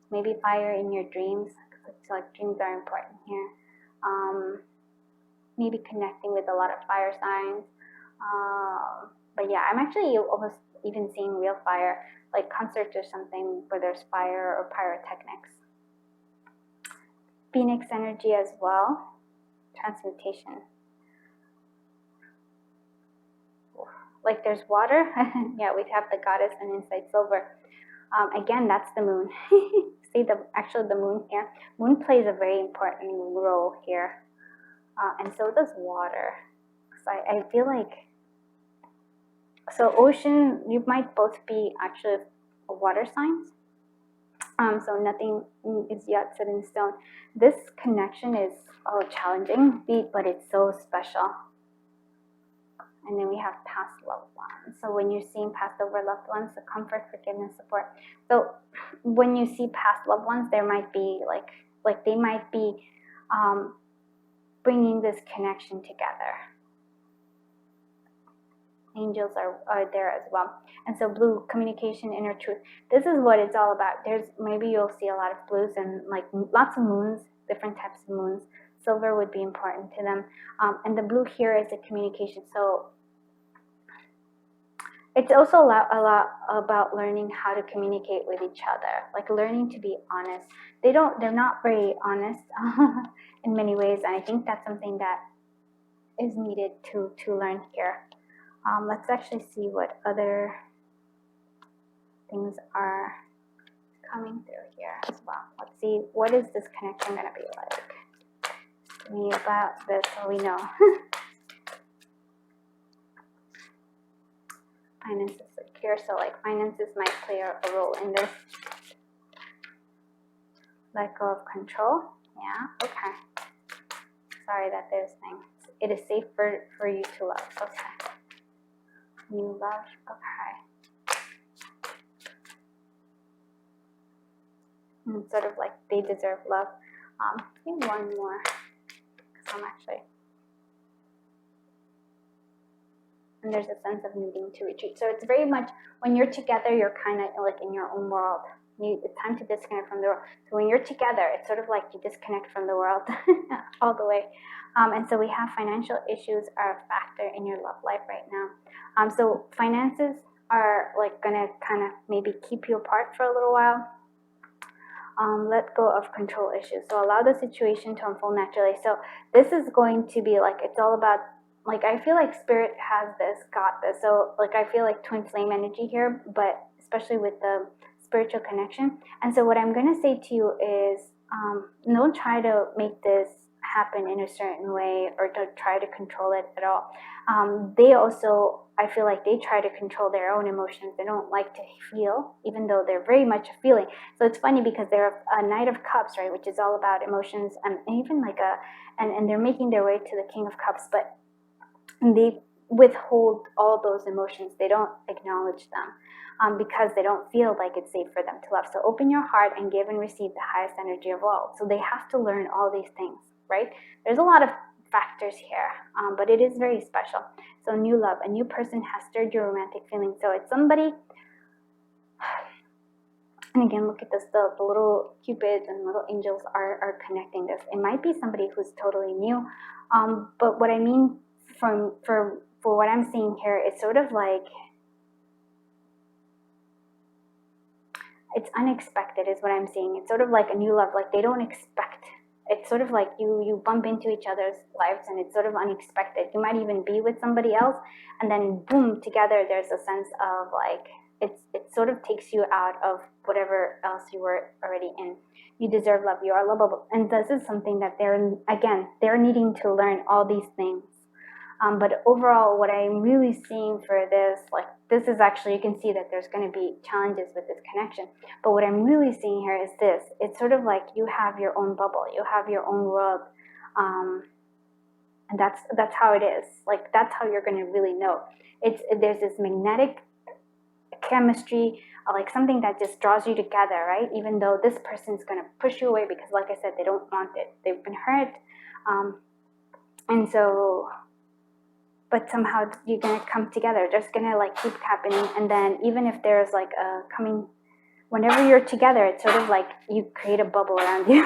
Maybe fire in your dreams, because I feel like dreams are important here. Maybe connecting with a lot of fire signs. But yeah, I'm actually almost even seeing real fire, like concerts or something where there's fire or pyrotechnics. Phoenix energy as well, transmutation. Like there's water. Yeah, we have the goddess and inside silver. Again, that's the moon. See, actually the moon here. Moon plays a very important role here. And so does water. So I feel like, so ocean, you might both be actually water signs. So nothing is yet set in stone. This connection is challenging, but it's so special. And then we have past loved ones. So when you're seeing past over loved ones, the comfort, forgiveness, support. So when you see past loved ones, there might be like they might be bringing this connection together. Angels are there as well. And so blue, communication, inner truth. This is what it's all about. Maybe you'll see a lot of blues and like lots of moons, different types of moons. Silver would be important to them. And the blue here is the communication. So it's also a lot about learning how to communicate with each other, like learning to be honest. They're not very honest in many ways. And I think that's something that is needed to learn here. Let's actually see what other things are coming through here as well. Let's see, what is this connection going to be like? me about this so we know. Finances secure, so like finances might play a role in this. Let go of control. Yeah, okay. Sorry that there's things. It is safe for you to love. Okay. New love. Okay. And sort of like they deserve love. Maybe one more. Because I'm actually. And there's a sense of needing to retreat. So it's very much when you're together, you're kind of like in your own world. It's time to disconnect from the world. So when you're together, it's sort of like you disconnect from the world all the way. And so we have financial issues are a factor in your love life right now. So finances are like gonna kind of maybe keep you apart for a little while. Let go of control issues. So allow the situation to unfold naturally. So this is going to be like, it's all about, like, I feel like spirit has this, got this. So like, I feel like twin flame energy here, but especially with the spiritual connection. And so what I'm going to say to you is, don't try to make this happen in a certain way or to try to control it at all. They also, I feel like they try to control their own emotions. They don't like to feel, even though they're very much a feeling. So it's funny because they're a Knight of Cups, right, which is all about emotions, and even like and they're making their way to the King of Cups, but they withhold all those emotions. They don't acknowledge them because they don't feel like it's safe for them to love. So open your heart and give and receive the highest energy of all. So they have to learn all these things, right? There's a lot of factors here, but it is very special. So new love, a new person has stirred your romantic feelings. So it's somebody, and again, look at this, the little cupids and little angels are connecting this. It might be somebody who's totally new, but what I mean for what I'm seeing here, it's sort of like it's unexpected is what I'm seeing. It's sort of like a new love, like they don't expect. It's sort of like you bump into each other's lives and it's sort of unexpected. You might even be with somebody else and then boom, together there's a sense of like it sort of takes you out of whatever else you were already in. You deserve love, you are lovable. And this is something that they're needing to learn all these things. But overall, what I'm really seeing for this, like this is actually, you can see that there's going to be challenges with this connection. But what I'm really seeing here is this. It's sort of like you have your own bubble. You have your own world. And that's how it is. Like that's how you're going to really know. There's this magnetic chemistry, like something that just draws you together, right? Even though this person's going to push you away because, like I said, they don't want it. They've been hurt. And so... but somehow you're going to come together. There's going to like keep happening. And then even if there's like a coming, whenever you're together, it's sort of like you create a bubble around you.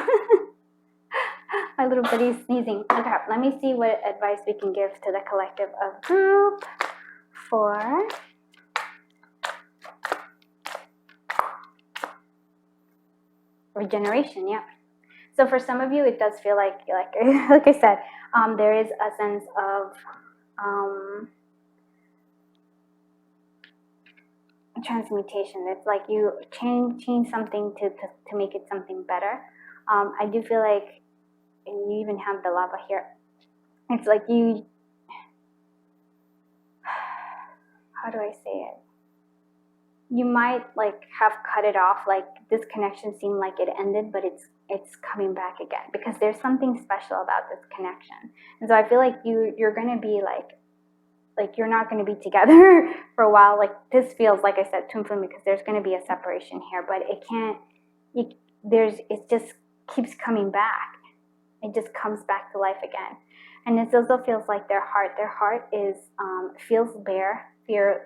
My little buddy's sneezing. Okay, let me see what advice we can give to the collective of group for regeneration. Yeah. So for some of you, it does feel like like I said, there is a sense of transmutation. It's like you change something to make it something better. I do feel like, and you even have the lava here, it's like you, how do I say it? You might like have cut it off, like this connection seemed like it ended, but it's coming back again because there's something special about this connection. And so I feel like you're going to be like you're not going to be together for a while. Like this feels, like I said, twin flame, because there's going to be a separation here, but it just keeps coming back. It just comes back to life again. And it also feels like their heart is, feels bare.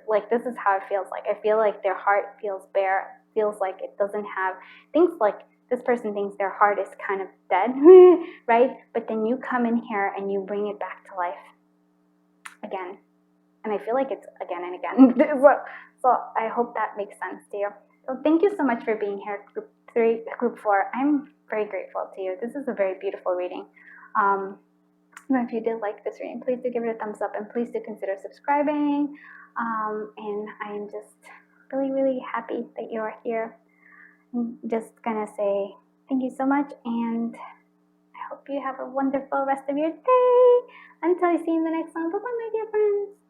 Like this is how it feels like. I feel like their heart feels bare, feels like it doesn't have, things like this person thinks their heart is kind of dead, right? But then you come in here and you bring it back to life again. And I feel like it's again and again. So I hope that makes sense to you. So thank you so much for being here, group 4. I'm very grateful to you. This is a very beautiful reading. If you did like this reading, please do give it a thumbs up and please do consider subscribing. And I am just really, really happy that you are here. I'm just gonna say thank you so much, and I hope you have a wonderful rest of your day. Until I see you in the next one. Bye bye, my dear friends.